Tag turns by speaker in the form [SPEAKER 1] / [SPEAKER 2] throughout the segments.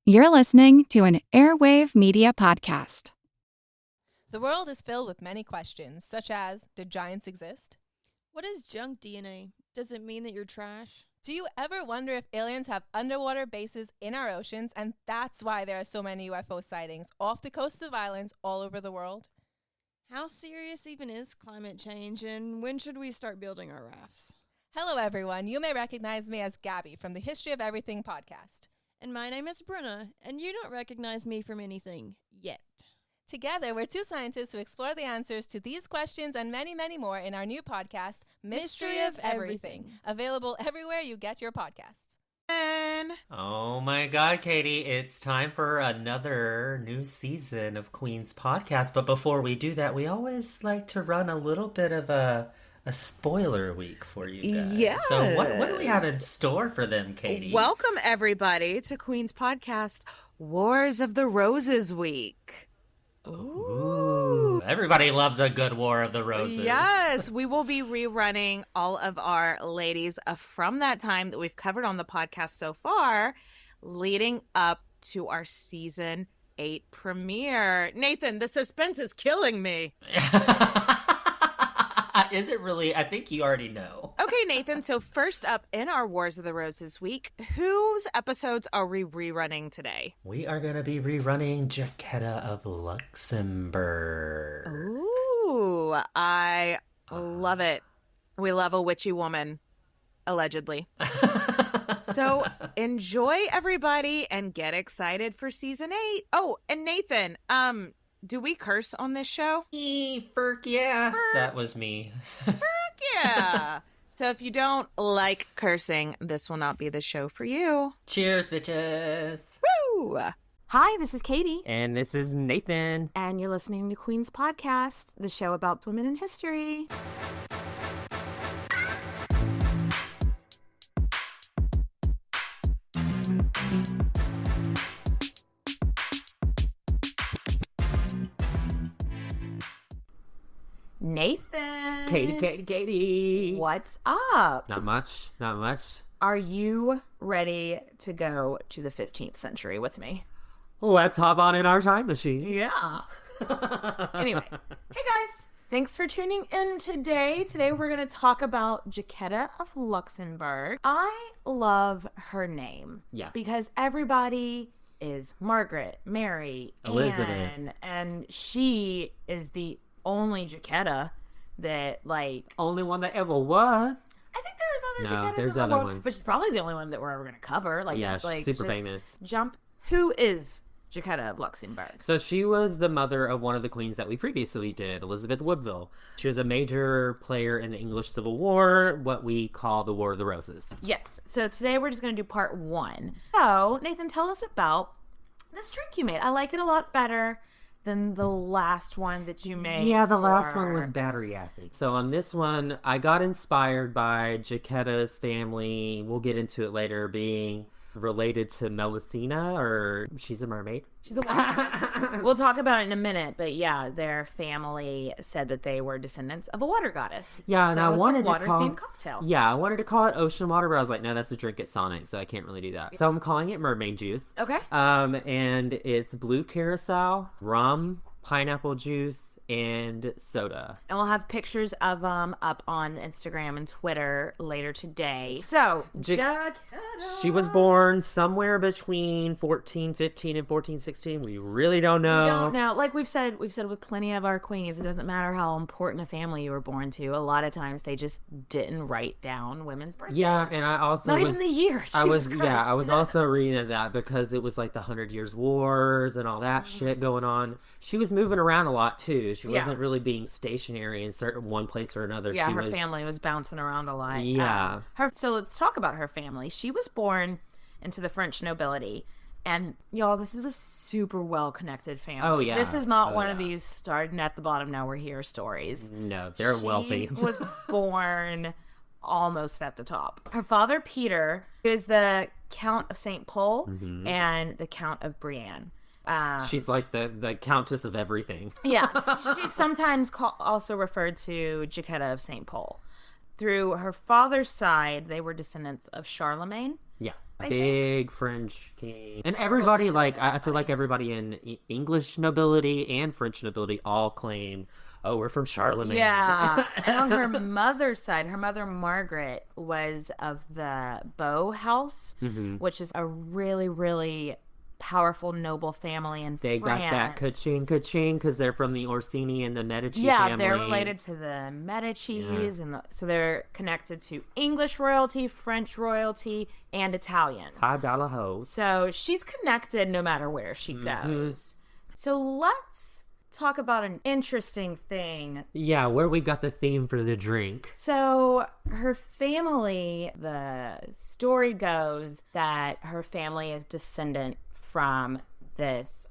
[SPEAKER 1] You're listening to an Airwave Media Podcast.
[SPEAKER 2] The world is filled with many questions, such as, did giants exist?
[SPEAKER 3] What is junk DNA? Does it mean that you're trash?
[SPEAKER 2] Do you ever wonder if aliens have underwater bases in our oceans, and that's why there are so many UFO sightings off the coasts of islands all over the world?
[SPEAKER 3] How serious even is climate change, and when should we start building our rafts?
[SPEAKER 2] Hello, everyone. You may recognize me as Gabby from the History of Everything podcast.
[SPEAKER 3] And my name is Brenna, and you don't recognize me from anything yet.
[SPEAKER 2] Together, we're two scientists who explore the answers to these questions and many, many more in our new podcast, Mystery of Everything, available everywhere you get your podcasts.
[SPEAKER 4] Oh my God, Katie, it's time for another new season of Queen's Podcast. But before we do that, we always like to run a little bit of a spoiler week for you guys.
[SPEAKER 5] Yes.
[SPEAKER 4] So what do we have in store for them, Katie?
[SPEAKER 5] Welcome, everybody, to Queen's Podcast, Wars of the Roses Week.
[SPEAKER 4] Ooh. Everybody loves a good War of the Roses.
[SPEAKER 5] Yes, we will be rerunning all of our ladies from that time that we've covered on the podcast so far, leading up to our Season 8 premiere. Nathan, the suspense is killing me.
[SPEAKER 4] Is it really? I think you already know.
[SPEAKER 5] Okay, Nathan, so first up in our Wars of the Roses week, whose episodes are we rerunning today?
[SPEAKER 4] We are going to be rerunning Jacquetta of Luxembourg.
[SPEAKER 5] Ooh, I love it. We love a witchy woman, allegedly. So enjoy, everybody, and get excited for Season 8. Oh, and Nathan, do we curse on this show?
[SPEAKER 4] Ferk, yeah. That was me.
[SPEAKER 5] Ferk, yeah. So if you don't like cursing, this will not be the show for you.
[SPEAKER 4] Cheers, bitches.
[SPEAKER 5] Woo! Hi, this is Katie.
[SPEAKER 4] And this is Nathan.
[SPEAKER 5] And you're listening to Queen's Podcast, the show about women in history. Nathan.
[SPEAKER 4] Katie.
[SPEAKER 5] What's up?
[SPEAKER 4] Not much.
[SPEAKER 5] Are you ready to go to the 15th century with me?
[SPEAKER 4] Let's hop on in our time machine.
[SPEAKER 5] Yeah. Anyway, hey guys. Thanks for tuning in today. Today we're going to talk about Jacquetta of Luxembourg. I love her name.
[SPEAKER 4] Yeah.
[SPEAKER 5] Because everybody is Margaret, Mary,
[SPEAKER 4] Elizabeth.
[SPEAKER 5] Anne, and she is the only Jacquetta that, like...
[SPEAKER 4] Only one that ever was.
[SPEAKER 5] I think there's other
[SPEAKER 4] No,
[SPEAKER 5] Jaquettas
[SPEAKER 4] there's
[SPEAKER 5] in the
[SPEAKER 4] other
[SPEAKER 5] world,
[SPEAKER 4] ones.
[SPEAKER 5] but she's probably the only one that we're ever going to cover. Like,
[SPEAKER 4] Yeah,
[SPEAKER 5] like
[SPEAKER 4] she's super
[SPEAKER 5] just
[SPEAKER 4] famous.
[SPEAKER 5] Jump. Who is Jacquetta of Luxembourg?
[SPEAKER 4] So she was the mother of one of the queens that we previously did, Elizabeth Woodville. She was a major player in the English Civil War, what we call the War of the Roses.
[SPEAKER 5] Yes. So today we're just going to do part 1. So, Nathan, tell us about this drink you made. I like it a lot better than the last one that you made.
[SPEAKER 4] Yeah, the last one was battery acid. So on this one, I got inspired by Jaquetta's family. We'll get into it later, being related to Melusina, or she's a mermaid.
[SPEAKER 5] She's a water. We'll talk about it in a minute, but yeah, their family said that they were descendants of a water goddess.
[SPEAKER 4] Yeah, and
[SPEAKER 5] so
[SPEAKER 4] I
[SPEAKER 5] it's
[SPEAKER 4] wanted
[SPEAKER 5] a
[SPEAKER 4] to
[SPEAKER 5] water-themed cocktail.
[SPEAKER 4] Yeah, I wanted to call it ocean water, but I was like, no, that's a drink at Sonic, so I can't really do that. So I'm calling it mermaid juice.
[SPEAKER 5] Okay.
[SPEAKER 4] And it's blue curacao, rum, pineapple juice, and soda.
[SPEAKER 5] And we'll have pictures of them up on Instagram and Twitter later today. So, Jacquetta.
[SPEAKER 4] She was born somewhere between 1415 and 1416. We really don't know.
[SPEAKER 5] We don't know. Like we've said with plenty of our queens, it doesn't matter how important a family you were born to. A lot of times they just didn't write down women's birthdays.
[SPEAKER 4] Yeah, and I also
[SPEAKER 5] not even the year.
[SPEAKER 4] I was
[SPEAKER 5] Jesus Christ.
[SPEAKER 4] I was also reading that because it was like the 100 Years Wars and all that shit going on. She was moving around a lot too. She wasn't really being stationary in one place or another.
[SPEAKER 5] Yeah, her family was bouncing around a lot.
[SPEAKER 4] Yeah.
[SPEAKER 5] So let's talk about her family. She was born into the French nobility. And y'all, this is a super well-connected family.
[SPEAKER 4] Oh, yeah.
[SPEAKER 5] This is not one of these starting at the bottom, now we're here stories.
[SPEAKER 4] No, they're wealthy.
[SPEAKER 5] She was born almost at the top. Her father, Peter, is the Count of St. Pol and the Count of Brienne.
[SPEAKER 4] She's like the Countess of everything.
[SPEAKER 5] Yeah, she's sometimes also referred to Jacquetta of St. Pol. Through her father's side, they were descendants of Charlemagne.
[SPEAKER 4] Yeah.
[SPEAKER 6] Big French king. And everybody, like, I feel like everybody in English nobility and French nobility all claim, oh, we're from Charlemagne.
[SPEAKER 5] Yeah. And on her mother's side, her mother Margaret was of the Beau house, which is a really, really powerful noble family in
[SPEAKER 6] They
[SPEAKER 5] France.
[SPEAKER 6] got that ka-ching, because they're from the Orsini and the Medici
[SPEAKER 5] yeah,
[SPEAKER 6] family.
[SPEAKER 5] they're related to the Medicis, and so they're connected to English royalty, French royalty, and Italian.
[SPEAKER 6] $5 hoes.
[SPEAKER 5] So she's connected no matter where she goes. So let's talk about an interesting thing.
[SPEAKER 6] Yeah, where we got the theme for the drink.
[SPEAKER 5] So her family, the story goes that her family is descendant from this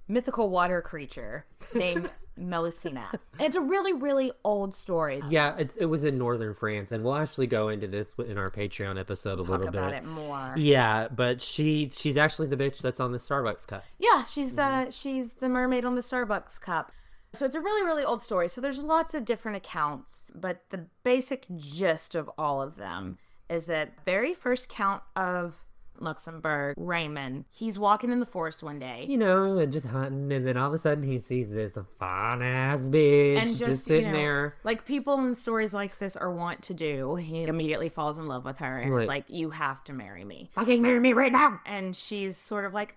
[SPEAKER 5] mythical water creature named Melusina. And it's a really, really old story.
[SPEAKER 6] Yeah, it was in northern France, and we'll actually go into this in our Patreon episode a little bit.
[SPEAKER 5] Talk about it more.
[SPEAKER 6] Yeah, but she's actually the bitch that's on the Starbucks cup.
[SPEAKER 5] Yeah, she's the mermaid on the Starbucks cup. So it's a really, really old story. So there's lots of different accounts, but the basic gist of all of them is that very first count of Luxembourg, Raymond, he's walking in the forest one day.
[SPEAKER 6] You know, and just hunting, and then all of a sudden he sees this fine-ass bitch
[SPEAKER 5] And
[SPEAKER 6] just sitting there.
[SPEAKER 5] Like people in stories like this are wont to do. He immediately falls in love with her and is like, you have to marry me.
[SPEAKER 6] Fucking marry me right now!
[SPEAKER 5] And she's sort of like,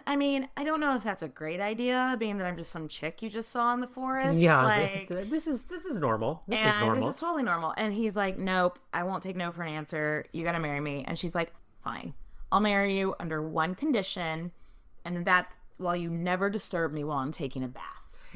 [SPEAKER 5] I mean, I don't know if that's a great idea, being that I'm just some chick you just saw in the forest.
[SPEAKER 6] Yeah,
[SPEAKER 5] like,
[SPEAKER 6] this is normal. This is
[SPEAKER 5] and
[SPEAKER 6] normal.
[SPEAKER 5] this is totally normal. And he's like, nope, I won't take no for an answer. You gotta marry me. And she's like, fine. I'll marry you under one condition, and that's while you never disturb me while I'm taking a bath.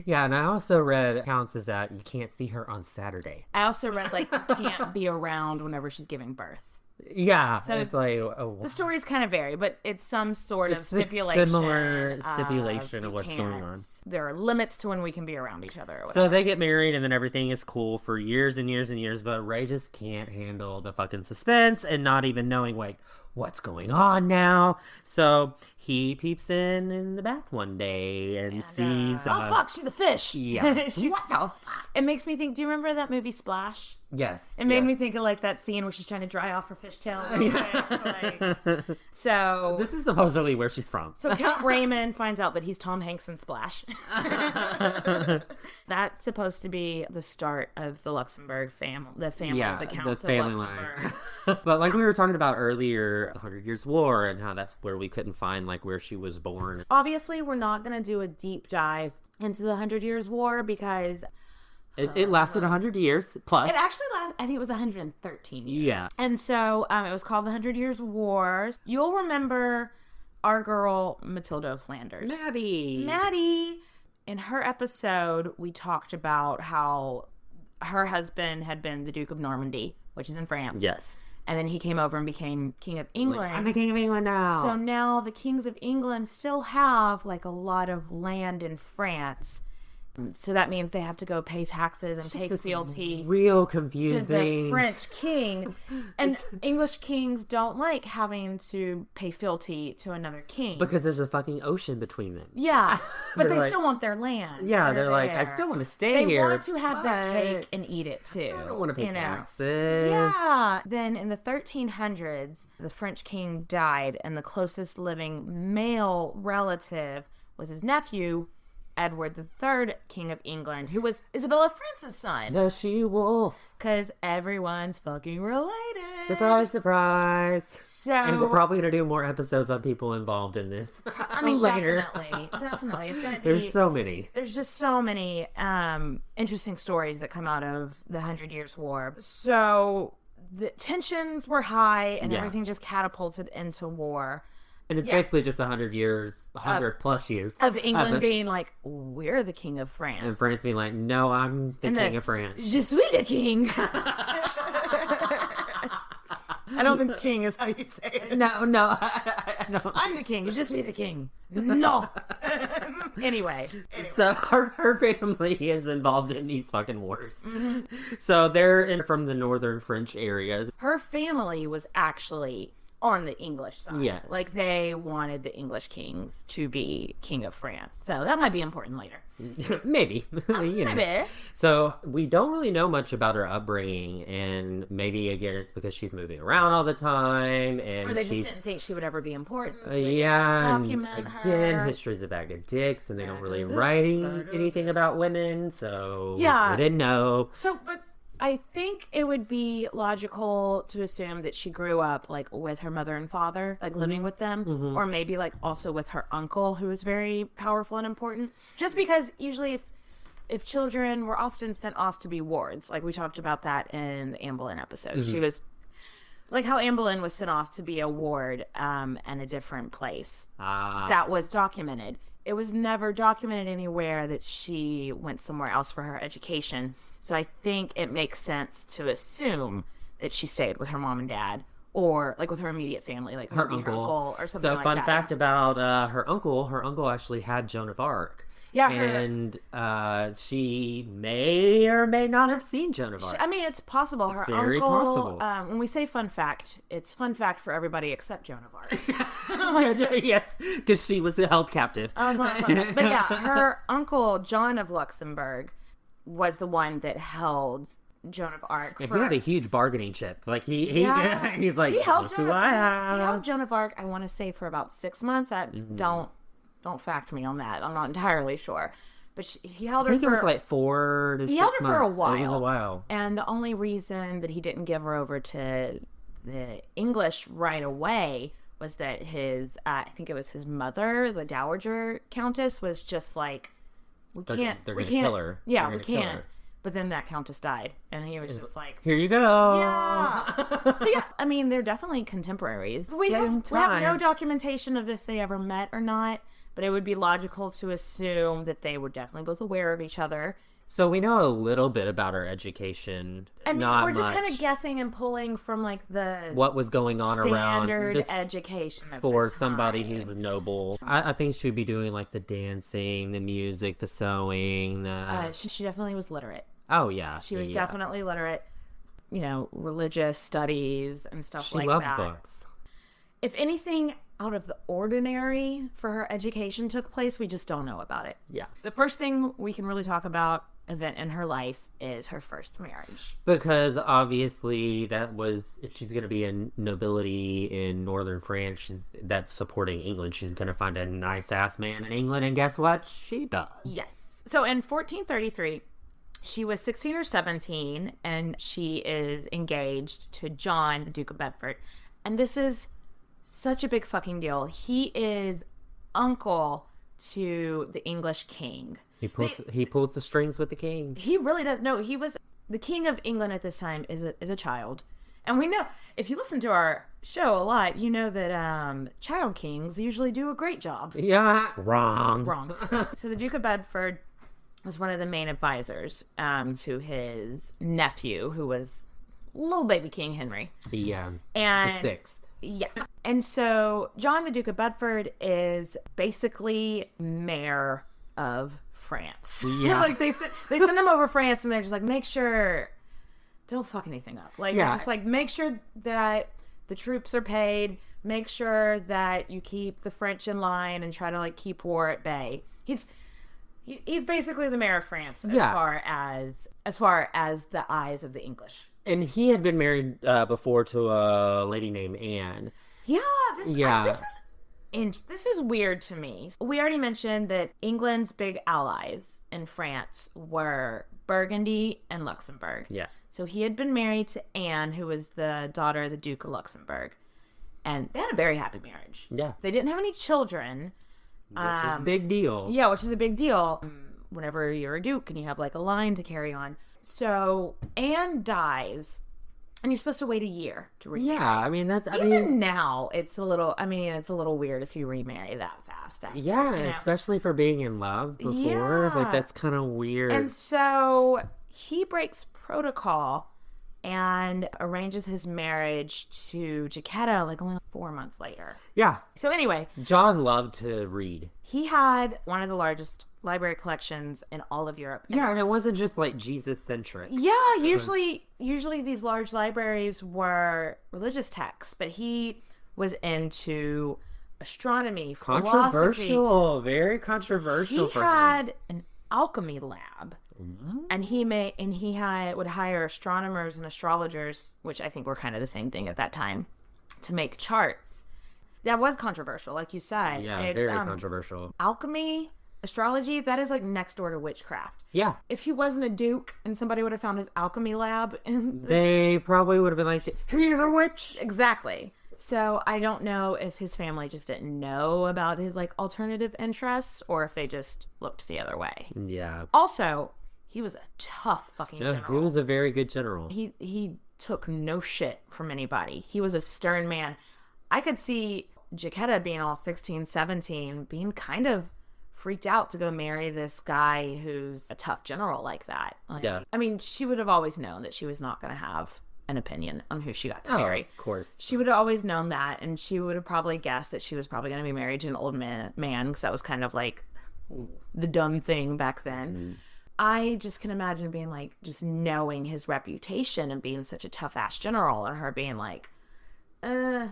[SPEAKER 6] Yeah, and I also read accounts is that you can't see her on Saturday.
[SPEAKER 5] I also read, like, you can't be around whenever she's giving birth.
[SPEAKER 6] Yeah,
[SPEAKER 5] So
[SPEAKER 6] it's like
[SPEAKER 5] the stories kind of vary, but it's some sort of
[SPEAKER 6] it's a
[SPEAKER 5] stipulation.
[SPEAKER 6] similar stipulation of what's going on.
[SPEAKER 5] There are limits to when we can be around each other. Or whatever.
[SPEAKER 6] So they get married, and then everything is cool for years and years and years, but Ray just can't handle the fucking suspense and not even knowing, like, what's going on now. So he peeps in the bath one day and sees...
[SPEAKER 5] oh, fuck, she's a fish.
[SPEAKER 6] Yeah.
[SPEAKER 5] What the fuck? It makes me think, do you remember that movie Splash?
[SPEAKER 6] Yes.
[SPEAKER 5] It made me think of, like, that scene where she's trying to dry off her fishtail. So...
[SPEAKER 6] This is supposedly where she's from.
[SPEAKER 5] So Count Raymond finds out that he's Tom Hanks in Splash. That's supposed to be the start of the Luxembourg family, the family of the Counts
[SPEAKER 6] the family
[SPEAKER 5] of Luxembourg.
[SPEAKER 6] line. But like we were talking about earlier, the 100 Years' War, and how that's where we couldn't find like where she was born.
[SPEAKER 5] Obviously, we're not going to do a deep dive into the 100 Years' War because...
[SPEAKER 6] It lasted 100 years plus.
[SPEAKER 5] It actually lasted, I think it was 113 years.
[SPEAKER 6] Yeah.
[SPEAKER 5] And so it was called the 100 Years' Wars. You'll remember our girl, Matilda of Flanders. Maddie. In her episode, we talked about how her husband had been the Duke of Normandy, which is in France.
[SPEAKER 6] Yes.
[SPEAKER 5] And then he came over and became King of England.
[SPEAKER 6] I'm the King of England now.
[SPEAKER 5] So now the Kings of England still have like a lot of land in France. So that means they have to go pay taxes and pay fealty
[SPEAKER 6] real
[SPEAKER 5] to
[SPEAKER 6] confusing
[SPEAKER 5] the French king. And English kings don't like having to pay fealty to another king.
[SPEAKER 6] because there's a fucking ocean between them.
[SPEAKER 5] Yeah, but
[SPEAKER 6] They're
[SPEAKER 5] they
[SPEAKER 6] like-
[SPEAKER 5] still want their land.
[SPEAKER 6] Yeah, they're like, I
[SPEAKER 5] there.
[SPEAKER 6] still want to stay
[SPEAKER 5] They
[SPEAKER 6] here.
[SPEAKER 5] want to have that
[SPEAKER 6] but
[SPEAKER 5] cake and eat it too.
[SPEAKER 6] I don't want to pay
[SPEAKER 5] you know?
[SPEAKER 6] taxes.
[SPEAKER 5] Yeah. Then in the 1300s, the French king died, and the closest living male relative was his nephew, Edward III, King of England, who was Isabella France's son.
[SPEAKER 6] The she-wolf.
[SPEAKER 5] Because everyone's fucking related.
[SPEAKER 6] Surprise, surprise.
[SPEAKER 5] So,
[SPEAKER 6] And we're probably going to do more episodes on people involved in this.
[SPEAKER 5] I mean,
[SPEAKER 6] later.
[SPEAKER 5] definitely. It's gonna be,
[SPEAKER 6] There's so many.
[SPEAKER 5] There's just so many interesting stories that come out of the 100 Years' War. So the tensions were high, and
[SPEAKER 6] Yeah.
[SPEAKER 5] everything just catapulted into war.
[SPEAKER 6] And it's basically just 100 years, 100 plus years.
[SPEAKER 5] Of England being like, we're the king of France.
[SPEAKER 6] And France being like, no, I'm the
[SPEAKER 5] And
[SPEAKER 6] king of France.
[SPEAKER 5] Je suis le king. I don't think king is how you say it.
[SPEAKER 6] No, I don't.
[SPEAKER 5] I'm the king. Je suis the king. No. Anyway.
[SPEAKER 6] So her family is involved in these fucking wars.
[SPEAKER 5] Mm-hmm.
[SPEAKER 6] So they're from the northern French areas.
[SPEAKER 5] Her family was actually on the English side.
[SPEAKER 6] Yes.
[SPEAKER 5] Like, they wanted the English kings to be king of France. So that might be important later.
[SPEAKER 6] Maybe. You know.
[SPEAKER 5] Maybe.
[SPEAKER 6] So we don't really know much about her upbringing, and maybe again it's because she's moving around all the time, and
[SPEAKER 5] Or they
[SPEAKER 6] she's
[SPEAKER 5] just didn't think she would ever be important. So they
[SPEAKER 6] yeah.
[SPEAKER 5] didn't
[SPEAKER 6] And
[SPEAKER 5] document
[SPEAKER 6] again,
[SPEAKER 5] her.
[SPEAKER 6] history's a bag of dicks, and they don't
[SPEAKER 5] Bag
[SPEAKER 6] really
[SPEAKER 5] of dicks,
[SPEAKER 6] write
[SPEAKER 5] bag of
[SPEAKER 6] anything about women, so
[SPEAKER 5] Yeah.
[SPEAKER 6] we didn't know.
[SPEAKER 5] So, but I think it would be logical to assume that she grew up like with her mother and father, like living with them, or maybe like also with her uncle, who was very powerful and important. Just because usually if children were often sent off to be wards, like we talked about that in the Anne Boleyn episode, she was like how Anne Boleyn was sent off to be a ward in a different place. That was documented. It was never documented anywhere that she went somewhere else for her education. So I think it makes sense to assume that she stayed with her mom and dad, or like with her immediate family, like
[SPEAKER 6] Her
[SPEAKER 5] maybe
[SPEAKER 6] uncle.
[SPEAKER 5] or something
[SPEAKER 6] So
[SPEAKER 5] like
[SPEAKER 6] fun
[SPEAKER 5] that.
[SPEAKER 6] fact about her uncle actually had Joan of Arc.
[SPEAKER 5] Yeah,
[SPEAKER 6] and she may or may not have seen Joan of Arc.
[SPEAKER 5] I mean, it's possible. Her
[SPEAKER 6] very
[SPEAKER 5] uncle.
[SPEAKER 6] possible.
[SPEAKER 5] When we say fun fact, it's fun fact for everybody except Joan of Arc.
[SPEAKER 6] Yes, because she was held captive.
[SPEAKER 5] But yeah, her uncle John of Luxembourg was the one that held Joan of Arc.
[SPEAKER 6] And he had a huge bargaining chip. Like he's like,
[SPEAKER 5] he held
[SPEAKER 6] "Look
[SPEAKER 5] Joan
[SPEAKER 6] who
[SPEAKER 5] of
[SPEAKER 6] I
[SPEAKER 5] Arc.
[SPEAKER 6] have."
[SPEAKER 5] He held Joan of Arc. I want to say for about 6 months. Don't fact me on that. I'm not entirely sure, but he held
[SPEAKER 6] I
[SPEAKER 5] her
[SPEAKER 6] think
[SPEAKER 5] for
[SPEAKER 6] it was like 4 to 6
[SPEAKER 5] he held her for a
[SPEAKER 6] months.
[SPEAKER 5] while.
[SPEAKER 6] It was a while.
[SPEAKER 5] And the only reason that he didn't give her over to the English right away was that his, I think it was his mother, the Dowager Countess, was just like,
[SPEAKER 6] They're gonna kill her.
[SPEAKER 5] Yeah,
[SPEAKER 6] They're
[SPEAKER 5] we
[SPEAKER 6] gonna kill
[SPEAKER 5] can't.
[SPEAKER 6] her.
[SPEAKER 5] But then that Countess died, and he was just like,
[SPEAKER 6] Here you go.
[SPEAKER 5] yeah. So yeah, I mean, they're definitely contemporaries. We have no documentation of if they ever met or not, but it would be logical to assume that they were definitely both aware of each other.
[SPEAKER 6] So we know a little bit about her education.
[SPEAKER 5] I mean,
[SPEAKER 6] not
[SPEAKER 5] we're just
[SPEAKER 6] much.
[SPEAKER 5] kind of guessing and pulling from like the
[SPEAKER 6] What was going on around
[SPEAKER 5] standard
[SPEAKER 6] this
[SPEAKER 5] education of
[SPEAKER 6] for
[SPEAKER 5] the
[SPEAKER 6] somebody
[SPEAKER 5] time.
[SPEAKER 6] who's noble. I think she'd be doing like the dancing, the music, the sewing.
[SPEAKER 5] She definitely was literate.
[SPEAKER 6] Oh yeah,
[SPEAKER 5] She was
[SPEAKER 6] yeah.
[SPEAKER 5] definitely literate. You know, religious studies and stuff
[SPEAKER 6] She
[SPEAKER 5] like
[SPEAKER 6] loved
[SPEAKER 5] that.
[SPEAKER 6] books.
[SPEAKER 5] If anything out of the ordinary for her education took place, we just don't know about it.
[SPEAKER 6] Yeah,
[SPEAKER 5] The first thing we can really talk about event in her life is her first marriage.
[SPEAKER 6] because obviously that was if she's going to be in nobility in northern France, that's supporting England. She's going to find a nice ass man in England, and guess what? She does.
[SPEAKER 5] Yes. So in 1433, she was 16 or 17, and she is engaged to John, the Duke of Bedford. And this is such a big fucking deal. He is uncle to the English king.
[SPEAKER 6] He pulls the strings with the king.
[SPEAKER 5] He really does. No, he was the king of England at this time is a child. And we know, if you listen to our show a lot, you know that child kings usually do a great job.
[SPEAKER 6] Yeah, wrong.
[SPEAKER 5] Wrong. So the Duke of Bedford was one of the main advisors to his nephew, who was little baby King Henry.
[SPEAKER 6] Yeah,
[SPEAKER 5] And
[SPEAKER 6] the sixth.
[SPEAKER 5] yeah. And so John, the Duke of Bedford, is basically mayor of France.
[SPEAKER 6] Yeah.
[SPEAKER 5] Like they send him over France, and they're just like, make sure, don't fuck anything up. Like,
[SPEAKER 6] Yeah.
[SPEAKER 5] just like make sure that the troops are paid, make sure that you keep the French in line, and try to like keep war at bay. He's basically the mayor of France as far as the eyes of the English.
[SPEAKER 6] And he had been married before to a lady named Anne.
[SPEAKER 5] Yeah,
[SPEAKER 6] Yeah.
[SPEAKER 5] this is weird to me. We already mentioned that England's big allies in France were Burgundy and Luxembourg.
[SPEAKER 6] Yeah.
[SPEAKER 5] So he had been married to Anne, who was the daughter of the Duke of Luxembourg. And they had a very happy marriage.
[SPEAKER 6] Yeah.
[SPEAKER 5] They didn't have any children.
[SPEAKER 6] Which is a big deal.
[SPEAKER 5] Yeah, which is a big deal. Whenever you're a duke and you have like a line to carry on. So Anne dies, and you're supposed to wait a year to remarry.
[SPEAKER 6] Yeah, I mean that's.
[SPEAKER 5] Even now, it's a little weird if you remarry that fast.
[SPEAKER 6] Yeah,
[SPEAKER 5] you know?
[SPEAKER 6] especially for being in love before.
[SPEAKER 5] Yeah.
[SPEAKER 6] Like that's kind of weird.
[SPEAKER 5] And so he breaks protocol and arranges his marriage to Jaquetta like only 4 months later.
[SPEAKER 6] yeah,
[SPEAKER 5] So anyway,
[SPEAKER 6] John loved to read.
[SPEAKER 5] he had one of the largest library collections in all of Europe.
[SPEAKER 6] Yeah, and it wasn't just like Jesus centric.
[SPEAKER 5] Yeah, usually these large libraries were religious texts, but he was into astronomy, philosophy.
[SPEAKER 6] Controversial, very controversial.
[SPEAKER 5] He had an alchemy lab, and he would hire astronomers and astrologers, which I think were kind of the same thing at that time, to make charts. That was controversial, like you said.
[SPEAKER 6] Yeah, very controversial.
[SPEAKER 5] Alchemy, astrology, that is like next door to witchcraft.
[SPEAKER 6] Yeah.
[SPEAKER 5] If he wasn't a duke and somebody would have found his alchemy lab,
[SPEAKER 6] they probably would have been like, he's a witch.
[SPEAKER 5] Exactly. So I don't know if his family just didn't know about his like alternative interests or if they just looked the other way.
[SPEAKER 6] Yeah.
[SPEAKER 5] Also, he was a tough fucking general.
[SPEAKER 6] He was a very good general.
[SPEAKER 5] He took no shit from anybody. He was a stern man. I could see Jaquetta being all 16, 17, being kind of freaked out to go marry this guy who's a tough general like that.
[SPEAKER 6] Yeah.
[SPEAKER 5] I mean, she would have always known that she was not going to have an opinion on who she got to marry.
[SPEAKER 6] Of course.
[SPEAKER 5] She would have always known that, and she would have probably guessed that she was probably going to be married to an old man because that was kind of like the dumb thing back then. Mm. I just can imagine being like, just knowing his reputation and being such a tough-ass general, and her being like, but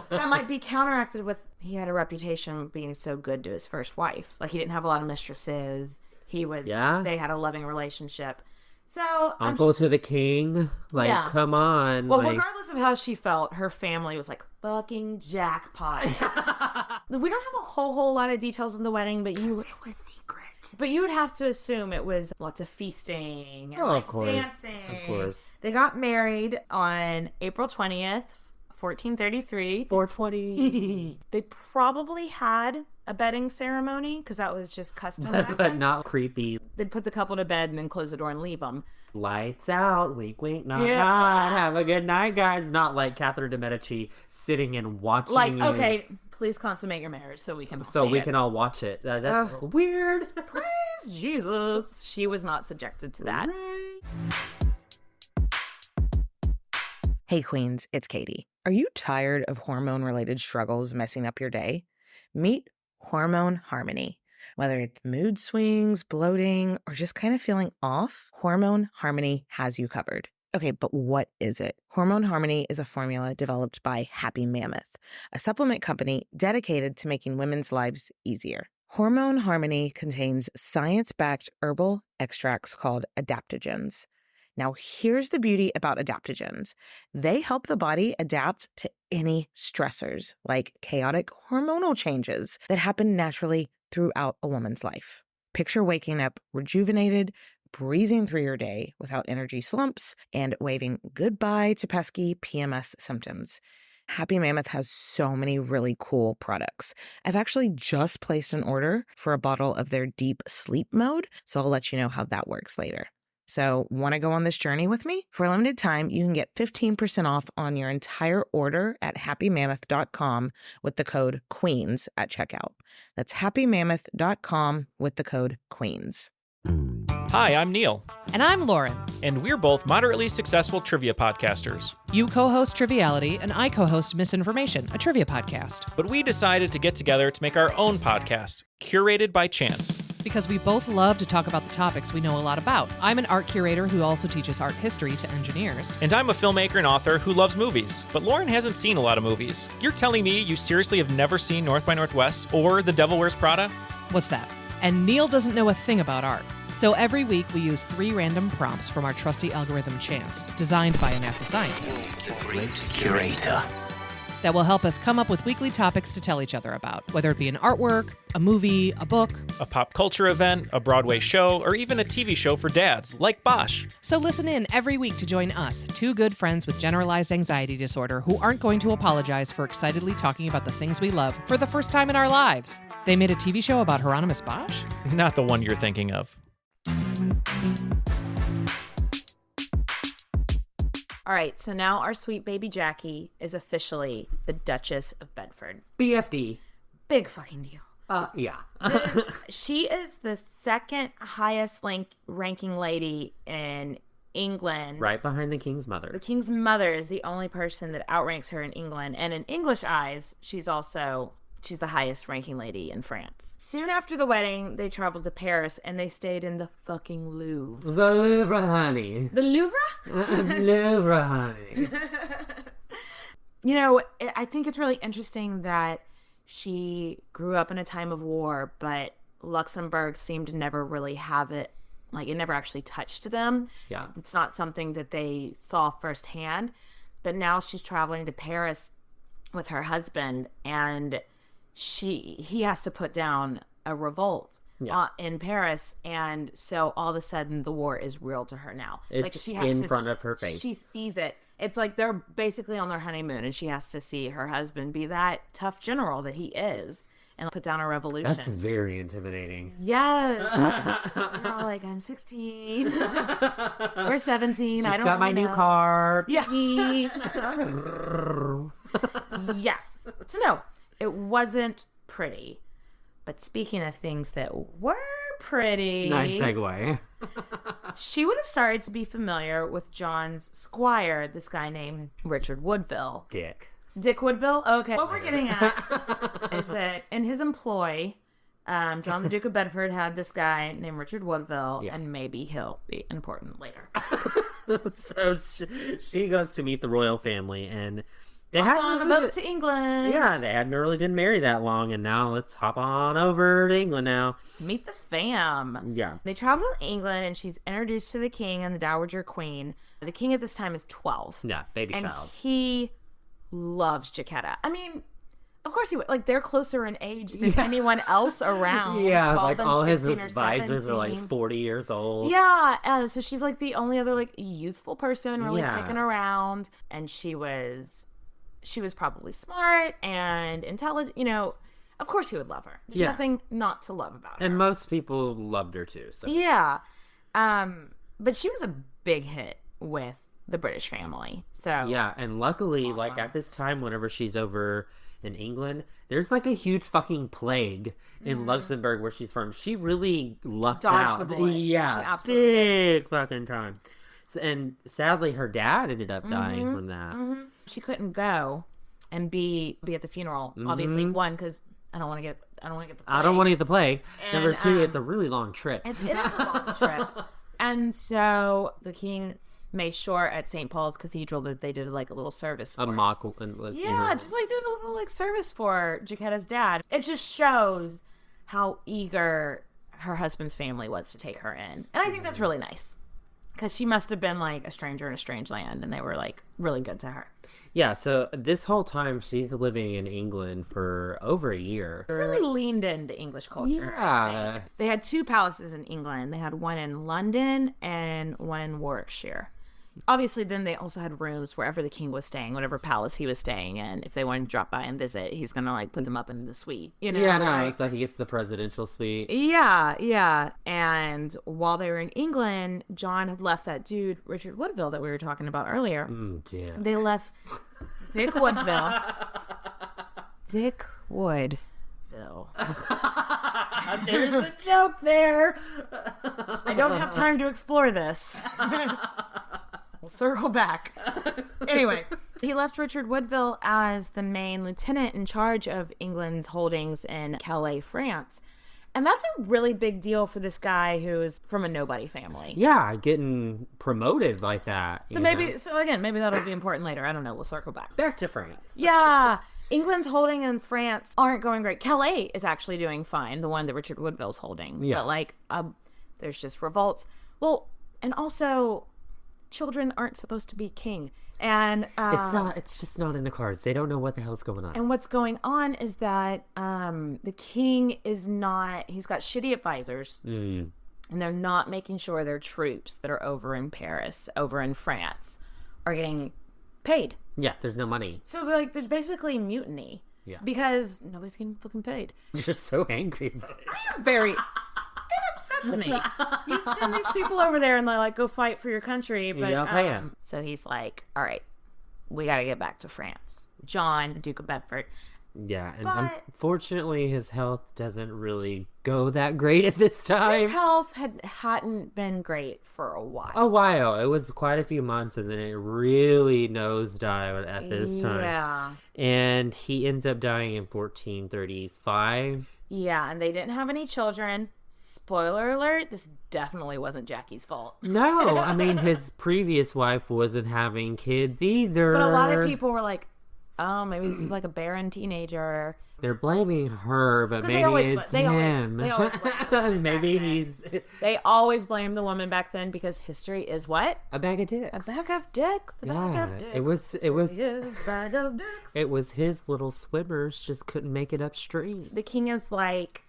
[SPEAKER 5] that might be counteracted with he had a reputation of being so good to his first wife. Like, he didn't have a lot of mistresses. They had a loving relationship. So
[SPEAKER 6] uncle to the king, like, yeah. Come on.
[SPEAKER 5] Well, regardless of how she felt, her family was like fucking jackpot. We don't have a whole lot of details of the wedding, but it was secret. But you would have to assume it was lots of feasting and
[SPEAKER 6] of course.
[SPEAKER 5] Dancing.
[SPEAKER 6] Of course.
[SPEAKER 5] They got married on April 20th, 1433.
[SPEAKER 6] 420.
[SPEAKER 5] They probably had a bedding ceremony because that was just custom.
[SPEAKER 6] But not creepy.
[SPEAKER 5] They'd put the couple to bed and then close the door and leave them.
[SPEAKER 6] Lights out, wink, wink, knock, knock. Have a good night, guys. Not like Catherine de Medici sitting and watching.
[SPEAKER 5] Like, okay, please consummate your marriage so we can
[SPEAKER 6] all watch it. That's weird.
[SPEAKER 5] Praise Jesus. She was not subjected to that. Hey, Queens, it's Katie. Are you tired of hormone-related struggles messing up your day? Meet Hormone Harmony. Whether it's mood swings, bloating, or just kind of feeling off, Hormone Harmony has you covered. Okay, but what is it? Hormone Harmony is a formula developed by Happy Mammoth, a supplement company dedicated to making women's lives easier. Hormone Harmony contains science-backed herbal extracts called adaptogens. Now, here's the beauty about adaptogens. They help the body adapt to any stressors, like chaotic hormonal changes that happen naturally throughout a woman's life. Picture waking up rejuvenated, breezing through your day without energy slumps, and waving goodbye to pesky PMS symptoms. Happy Mammoth has so many really cool products. I've actually just placed an order for a bottle of their Deep Sleep Mode, so I'll let you know how that works later. So, want to go on this journey with me? For a limited time, you can get 15% off on your entire order at happymammoth.com with the code QUEENS at checkout. That's happymammoth.com with the code QUEENS.
[SPEAKER 7] Hi, I'm Neil.
[SPEAKER 8] And I'm Lauren.
[SPEAKER 7] And we're both moderately successful trivia podcasters.
[SPEAKER 8] You co-host Triviality, and I co-host Misinformation, a trivia podcast.
[SPEAKER 7] But we decided to get together to make our own podcast, curated by chance.
[SPEAKER 8] Because we both love to talk about the topics we know a lot about. I'm an art curator who also teaches art history to engineers.
[SPEAKER 7] And I'm a filmmaker and author who loves movies. But Lauren hasn't seen a lot of movies. You're telling me you seriously have never seen North by Northwest or The Devil Wears Prada?
[SPEAKER 8] What's that? And Neil doesn't know a thing about art. So every week we use 3 random prompts from our trusty algorithm Chance, designed by a NASA scientist.
[SPEAKER 9] The great curator.
[SPEAKER 8] That will help us come up with weekly topics to tell each other about, whether it be an artwork, a movie, a book,
[SPEAKER 7] a pop culture event, a Broadway show, or even a TV show for dads, like Bosch.
[SPEAKER 8] So listen in every week to join us, 2 good friends with generalized anxiety disorder who aren't going to apologize for excitedly talking about the things we love for the first time in our lives. They made a TV show about Hieronymus Bosch?
[SPEAKER 7] Not the one you're thinking of.
[SPEAKER 5] All right, so now our sweet baby Jackie is officially the Duchess of Bedford.
[SPEAKER 6] BFD.
[SPEAKER 5] Big fucking deal.
[SPEAKER 6] Yeah.
[SPEAKER 5] She is the second highest ranking lady in England.
[SPEAKER 6] Right behind the king's mother.
[SPEAKER 5] The king's mother is the only person that outranks her in England. And in English eyes, she's the highest ranking lady in France. Soon after the wedding, they traveled to Paris and they stayed in the fucking Louvre.
[SPEAKER 6] The Louvre, honey.
[SPEAKER 5] The Louvre?
[SPEAKER 6] Louvre, honey.
[SPEAKER 5] You know, I think it's really interesting that she grew up in a time of war, but Luxembourg seemed to never really have it. Like, it never actually touched them.
[SPEAKER 6] Yeah.
[SPEAKER 5] It's not something that they saw firsthand. But now she's traveling to Paris with her husband, and he has to put down a revolt in Paris. And so all of a sudden, the war is real to her now.
[SPEAKER 6] It's
[SPEAKER 5] like, she has
[SPEAKER 6] in front of her face.
[SPEAKER 5] She sees it. It's like they're basically on their honeymoon, and she has to see her husband be that tough general that he is and put down a revolution.
[SPEAKER 6] That's very intimidating.
[SPEAKER 5] Yes. You're all like, I'm 16. We're 17. I don't
[SPEAKER 6] got my new car.
[SPEAKER 5] Yeah. Yes. So no, it wasn't pretty. But speaking of things that were pretty.
[SPEAKER 6] Nice segue.
[SPEAKER 5] She would have started to be familiar with John's squire, this guy named Richard Woodville. Dick Woodville? Okay. What we're getting at is that in his employ, John the Duke of Bedford had this guy named Richard Woodville, and maybe he'll be important later.
[SPEAKER 6] So she goes to meet the royal family, and they
[SPEAKER 5] had on a boat to England.
[SPEAKER 6] Yeah, they hadn't really been married that long, and now let's hop on over to England now.
[SPEAKER 5] Meet the fam.
[SPEAKER 6] Yeah.
[SPEAKER 5] They travel to England, and she's introduced to the king and the Dowager Queen. The king at this time is 12.
[SPEAKER 6] Yeah, baby
[SPEAKER 5] and
[SPEAKER 6] child.
[SPEAKER 5] He loves Jaquetta. I mean, of course he would. Like, they're closer in age than anyone else around.
[SPEAKER 6] Yeah,
[SPEAKER 5] 12
[SPEAKER 6] like
[SPEAKER 5] and
[SPEAKER 6] all his
[SPEAKER 5] 16 or
[SPEAKER 6] advisors are like
[SPEAKER 5] 17.
[SPEAKER 6] 40 years old.
[SPEAKER 5] Yeah, so she's like the only other like youthful person really
[SPEAKER 6] Yeah.
[SPEAKER 5] kicking around, and she was probably smart and intelligent. You know, of course he would love her. There's nothing not to love about her.
[SPEAKER 6] And most people loved her too. So.
[SPEAKER 5] Yeah, but she was a big hit with the British family. So
[SPEAKER 6] Yeah, and luckily, like at this time, whenever she's over in England, there's like a huge fucking plague in Luxembourg where she's from. She really lucked
[SPEAKER 5] Dodged
[SPEAKER 6] out.
[SPEAKER 5] the bullet.
[SPEAKER 6] Yeah,
[SPEAKER 5] She absolutely
[SPEAKER 6] big fucking time. So, and sadly, her dad ended up dying from that.
[SPEAKER 5] she couldn't go and be at the funeral. Obviously, one, because I don't want to get the plague.
[SPEAKER 6] I don't want to get the plague.
[SPEAKER 5] And,
[SPEAKER 6] Number two, it's a really long trip.
[SPEAKER 5] It is a long trip. And so the king made sure at St. Paul's Cathedral that they did like a little service for
[SPEAKER 6] A
[SPEAKER 5] her.
[SPEAKER 6] mock.
[SPEAKER 5] Yeah, just like did a little like service for Jacquetta's dad. It just shows how eager her husband's family was to take her in. And I think that's really nice. Because she must have been like a stranger in a strange land, and they were like really good to her.
[SPEAKER 6] Yeah, so this whole time she's living in England for over a year.
[SPEAKER 5] Really leaned into English culture.
[SPEAKER 6] Yeah.
[SPEAKER 5] They had 2 palaces in England. They had one in London and one in Warwickshire. Obviously, then they also had rooms wherever the king was staying, whatever palace he was staying in. If they wanted to drop by and visit, he's going to like put them up in the suite. You know?
[SPEAKER 6] Yeah, no,
[SPEAKER 5] like,
[SPEAKER 6] it's like he gets the presidential suite.
[SPEAKER 5] Yeah. And while they were in England, John had left that dude, Richard Woodville, that we were talking about earlier.
[SPEAKER 6] Yeah.
[SPEAKER 5] They left Dick Woodville. Dick Woodville.
[SPEAKER 6] There's a joke there.
[SPEAKER 5] I don't have time to explore this. We'll circle back. Anyway, he left Richard Woodville as the main lieutenant in charge of England's holdings in Calais, France. And that's a really big deal for this guy who is from a nobody family.
[SPEAKER 6] Yeah, getting promoted like that.
[SPEAKER 5] So maybe that'll be important later. I don't know. We'll circle back.
[SPEAKER 6] Back to France.
[SPEAKER 5] Yeah. England's holding in France aren't going great. Calais is actually doing fine, the one that Richard Woodville's holding.
[SPEAKER 6] Yeah.
[SPEAKER 5] But like, there's just revolts. Well, and also, children aren't supposed to be king. And
[SPEAKER 6] it's just not in the cards. They don't know what the hell's going on.
[SPEAKER 5] And what's going on is that the king is not. He's got shitty advisors, and they're not making sure their troops that are over in Paris, over in France, are getting paid.
[SPEAKER 6] Yeah, there's no money.
[SPEAKER 5] So like, there's basically mutiny.
[SPEAKER 6] Yeah.
[SPEAKER 5] Because nobody's getting fucking paid.
[SPEAKER 6] You're so angry about it.
[SPEAKER 5] I am very. It upsets me. You send these people over there and they're like, go fight for your country, but
[SPEAKER 6] don't pay 'em.
[SPEAKER 5] So he's like, all right, we got to get back to France. John, the Duke of Bedford.
[SPEAKER 6] Yeah, and
[SPEAKER 5] But-
[SPEAKER 6] unfortunately, his health doesn't really go that great at this time.
[SPEAKER 5] His health hadn't been great for a while.
[SPEAKER 6] A while. It was quite a few months, and then it really nosedived at this time.
[SPEAKER 5] Yeah.
[SPEAKER 6] And he ends up dying in 1435.
[SPEAKER 5] Yeah, and they didn't have any children. Spoiler alert, this definitely wasn't Jackie's fault.
[SPEAKER 6] No, I mean, his previous wife wasn't having kids either.
[SPEAKER 5] But a lot of people were like, oh, maybe this is like a barren teenager.
[SPEAKER 6] They're blaming her, but maybe it's him.
[SPEAKER 5] They always blame
[SPEAKER 6] maybe he's
[SPEAKER 5] They always blame the woman back then because history is what?
[SPEAKER 6] a bag of dicks.
[SPEAKER 5] A bag of dicks. A bag of dicks.
[SPEAKER 6] It was
[SPEAKER 5] Is a bag of dicks.
[SPEAKER 6] it was his little swimmers just couldn't make it upstream.
[SPEAKER 5] The king is like,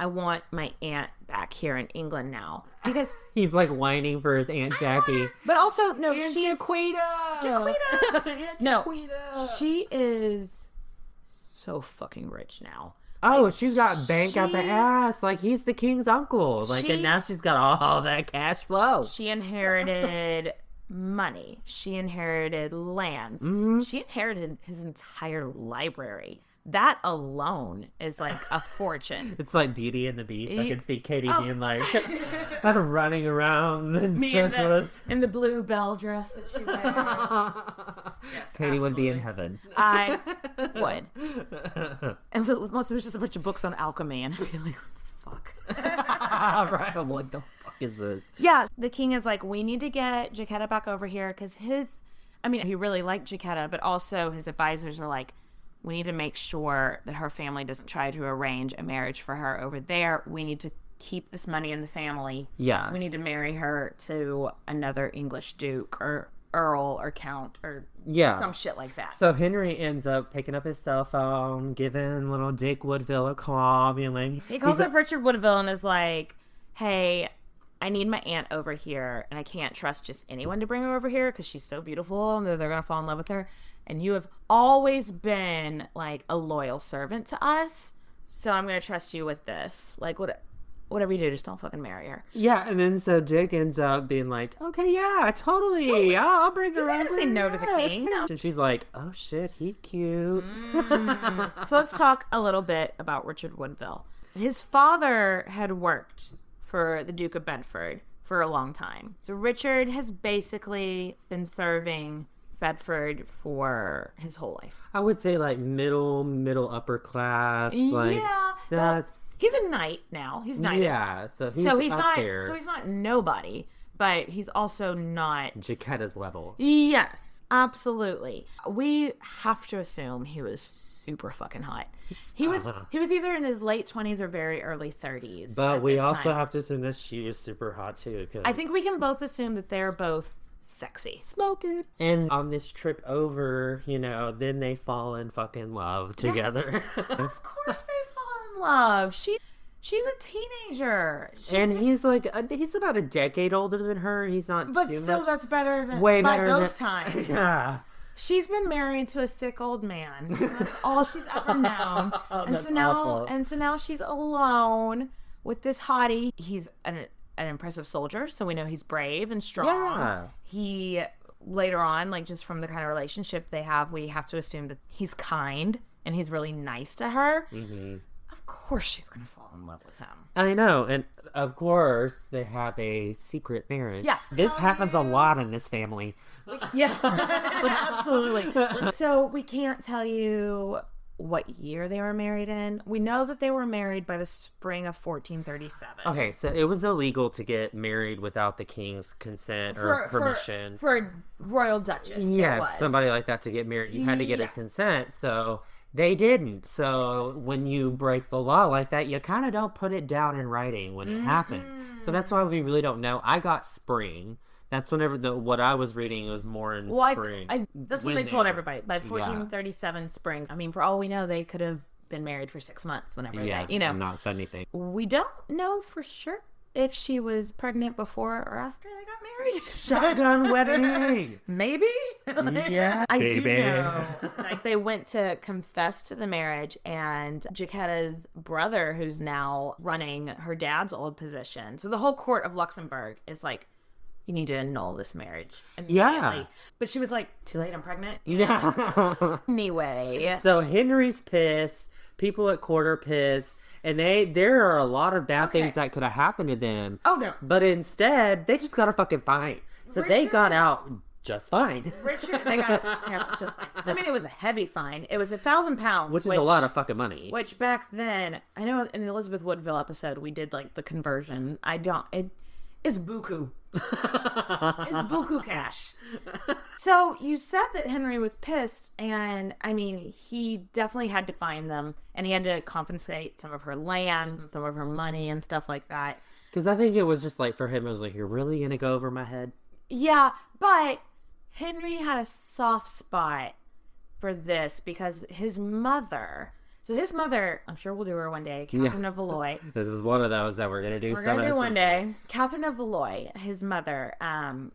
[SPEAKER 5] I want my aunt back here in England now because,
[SPEAKER 6] He's like whining for his Aunt Jackie.
[SPEAKER 5] but also no,
[SPEAKER 6] Aunt
[SPEAKER 5] she's
[SPEAKER 6] Jaquetta!
[SPEAKER 5] no, she is so fucking rich now.
[SPEAKER 6] Oh, she's got bank out the ass. Like, he's the king's uncle. Like, and now she's got all that cash flow.
[SPEAKER 5] She inherited money. She inherited lands. She inherited his entire library. That alone is like a fortune.
[SPEAKER 6] It's like Beauty and the Beast. I can see Katie being like, kind of running around in circles.
[SPEAKER 5] In the blue bell dress that she wears. Yes,
[SPEAKER 6] Katie would be in heaven.
[SPEAKER 5] I would. And unless there was just a bunch of books on alchemy, and I'd be like, fuck.
[SPEAKER 6] Right? What the fuck is this?
[SPEAKER 5] Yeah, the king is like, we need to get Jaquetta back over here because he really liked Jaquetta, but also his advisors are like, we need to make sure that her family doesn't try to arrange a marriage for her over there. We need to keep this money in the family.
[SPEAKER 6] Yeah.
[SPEAKER 5] We need to marry her to another English duke or earl or count or some shit like that.
[SPEAKER 6] So Henry ends up picking up his cell phone, giving little Dick Woodville a call, being like...
[SPEAKER 5] He calls up Richard Woodville and is like, hey, I need my aunt over here, and I can't trust just anyone to bring her over here because she's so beautiful and they're going to fall in love with her. And you have always been, like, a loyal servant to us, so I'm going to trust you with this. Like, whatever you do, just don't fucking marry her.
[SPEAKER 6] Yeah, and then so Dick ends up being like, okay, yeah, totally. Yeah, I'll bring her over.
[SPEAKER 5] Say no to the king.
[SPEAKER 6] And she's like, oh, shit, he cute.
[SPEAKER 5] So let's talk a little bit about Richard Woodville. His father had worked for the Duke of Bedford for a long time. So Richard has basically been serving Bedford for his whole life.
[SPEAKER 6] I would say like middle upper class. Like,
[SPEAKER 5] yeah,
[SPEAKER 6] that's
[SPEAKER 5] he's a knight now. He's knighted.
[SPEAKER 6] Yeah, so he's up
[SPEAKER 5] not
[SPEAKER 6] there.
[SPEAKER 5] So he's not nobody, but he's also not
[SPEAKER 6] Jacquetta's level.
[SPEAKER 5] Yes, absolutely. We have to assume he was super fucking hot. He was either in his late 20s or very early 30s.
[SPEAKER 6] But we also have to assume that she is super hot too.
[SPEAKER 5] I think we can both assume that they're both sexy.
[SPEAKER 6] Smoking. And on this trip over, then they fall in fucking love together.
[SPEAKER 5] Of course they fall in love. She's a teenager.
[SPEAKER 6] And he's like, he's about a decade older than her. He's not
[SPEAKER 5] But
[SPEAKER 6] too
[SPEAKER 5] still,
[SPEAKER 6] much.
[SPEAKER 5] That's better than
[SPEAKER 6] Way
[SPEAKER 5] by
[SPEAKER 6] better
[SPEAKER 5] those
[SPEAKER 6] than,
[SPEAKER 5] times.
[SPEAKER 6] Yeah.
[SPEAKER 5] She's been married to a sick old man. That's all she's ever known. And so now she's alone with this hottie. He's an impressive soldier, so we know he's brave and strong.
[SPEAKER 6] Yeah.
[SPEAKER 5] He later on, like just from the kind of relationship they have, we have to assume that he's kind and he's really nice to her. Mm-hmm. Of course she's gonna fall in love with him.
[SPEAKER 6] I know, and of course they have a secret marriage.
[SPEAKER 5] Yeah.
[SPEAKER 6] This happens a lot in this family.
[SPEAKER 5] Yeah, absolutely. So we can't tell you what year they were married in. We know that they were married by the spring of 1437.
[SPEAKER 6] Okay, so it was illegal to get married without the king's consent or permission.
[SPEAKER 5] For a royal duchess.
[SPEAKER 6] Yes, somebody like that to get married. You had to get his consent, so they didn't. So when you break the law like that, you kind of don't put it down in writing when it happened. So that's why we really don't know. I got spring. That's whenever what I was reading was more in spring.
[SPEAKER 5] That's what they told everybody. By 1437 spring. I mean, for all we know, they could have been married for 6 months whenever
[SPEAKER 6] I'm not said anything.
[SPEAKER 5] We don't know for sure if she was pregnant before or after they got married.
[SPEAKER 6] Shotgun wedding.
[SPEAKER 5] Maybe.
[SPEAKER 6] Yeah,
[SPEAKER 5] I
[SPEAKER 6] baby.
[SPEAKER 5] do know. Like they went to confess to the marriage, and Jacquetta's brother, who's now running her dad's old position. So the whole court of Luxembourg is like, you need to annul this marriage immediately.
[SPEAKER 6] Yeah.
[SPEAKER 5] But she was like, too late, I'm pregnant.
[SPEAKER 6] Yeah.
[SPEAKER 5] Anyway.
[SPEAKER 6] So Henry's pissed. People at court are pissed. And there are a lot of bad things that could have happened to them.
[SPEAKER 5] Oh, no.
[SPEAKER 6] But instead, they just got a fucking fine. So they got out just fine.
[SPEAKER 5] They got just fine. I mean, it was a heavy fine. It was £1,000.
[SPEAKER 6] Which is a lot of fucking money.
[SPEAKER 5] Which back then, I know in the Elizabeth Woodville episode, we did like the conversion. is buku. It's buku cash. So you said that Henry was pissed, and I mean, he definitely had to find them, and he had to confiscate some of her lands and some of her money and stuff like that.
[SPEAKER 6] Because I think it was just like, for him, it was like, you're really going to go over my head?
[SPEAKER 5] Yeah, but Henry had a soft spot for this because his mother... So his mother, I'm sure we'll do her one day, Catherine of Valois.
[SPEAKER 6] This is one of those that we're going to do.
[SPEAKER 5] We're going to do one day. Catherine of Valois, his mother. After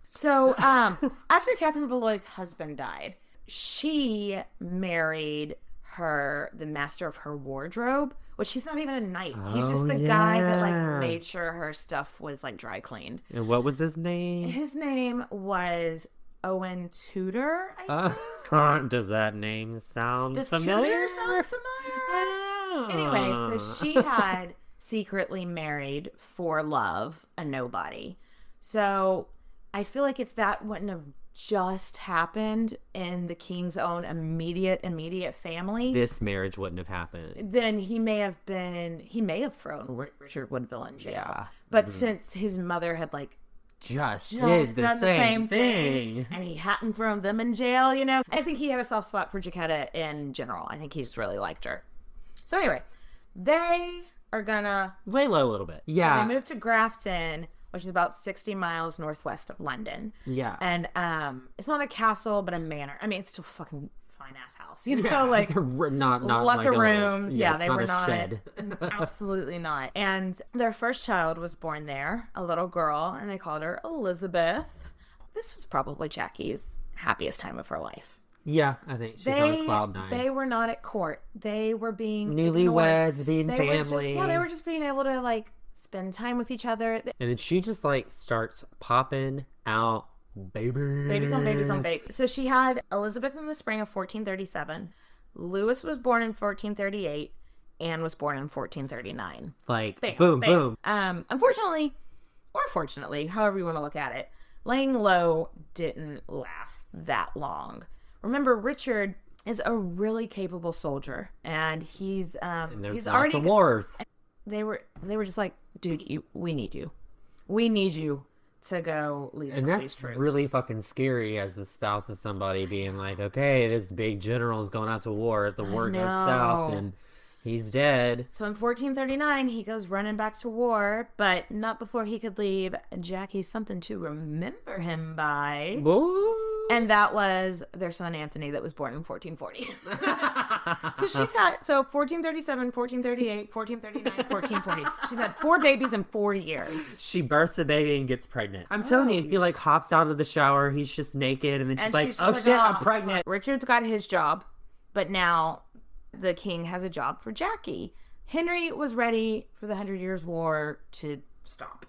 [SPEAKER 5] Catherine of Valois' husband died, she married the master of her wardrobe, which he's not even a knight. He's just the guy that like made sure her stuff was like dry cleaned.
[SPEAKER 6] And what was his name?
[SPEAKER 5] His name was Owen Tudor, I think.
[SPEAKER 6] Does that name sound familiar?
[SPEAKER 5] Tudor sound familiar?
[SPEAKER 6] I don't know.
[SPEAKER 5] Anyway, so she had secretly married for love a nobody. So I feel like if that wouldn't have just happened in the king's own immediate family,
[SPEAKER 6] this marriage wouldn't have happened.
[SPEAKER 5] Then he may have thrown Richard Woodville in jail. Yeah. But since his mother had like just did the same thing, and he hadn't thrown them in jail, you know, I think he had a soft spot for Jaquetta in general. I think he just really liked her. So anyway, they are gonna
[SPEAKER 6] lay low a little bit. Yeah.
[SPEAKER 5] So they moved to Grafton, which is about 60 miles northwest of London.
[SPEAKER 6] Yeah.
[SPEAKER 5] And it's not a castle, but a manor. I mean, it's still a fucking fine-ass house, you know? Like,
[SPEAKER 6] they're not
[SPEAKER 5] lots
[SPEAKER 6] like
[SPEAKER 5] of rooms. Yeah, they were not.
[SPEAKER 6] Shed.
[SPEAKER 5] Absolutely not. And their first child was born there, a little girl, and they called her Elizabeth. This was probably Jackie's happiest time of her life.
[SPEAKER 6] Yeah, I think she's on cloud nine.
[SPEAKER 5] They were not at court. They were being
[SPEAKER 6] newlyweds, being family.
[SPEAKER 5] They were just being able to, like, spend time with each other.
[SPEAKER 6] And then she just, like, starts popping out babies on babies.
[SPEAKER 5] So she had Elizabeth in the spring of 1437. Louis was born in 1438. Anne was born in 1439.
[SPEAKER 6] Like,
[SPEAKER 5] bam,
[SPEAKER 6] boom,
[SPEAKER 5] bam.
[SPEAKER 6] boom.
[SPEAKER 5] Unfortunately, or fortunately, however you want to look at it, laying low didn't last that long. Remember, Richard is a really capable soldier, and he's already
[SPEAKER 6] wars.
[SPEAKER 5] They were just like, dude, we need you. We need you to go lead some of these troops.
[SPEAKER 6] And that's really fucking scary as the spouse of somebody being like, okay, this big general's going out to war. The war goes south and he's dead.
[SPEAKER 5] So in 1439, he goes running back to war, but not before he could leave Jackie something to remember him by.
[SPEAKER 6] Whoa.
[SPEAKER 5] And that was their son Anthony that was born in 1440. So 1437, 1438, 1439, 1440. She's had 4 babies in 4 years.
[SPEAKER 6] She births a baby and gets pregnant. I'm telling you, he like hops out of the shower. He's just naked. And then she's like, oh shit, I'm pregnant.
[SPEAKER 5] Richard's got his job, but now the king has a job for Jackie. Henry was ready for the 100 Years' War to stop.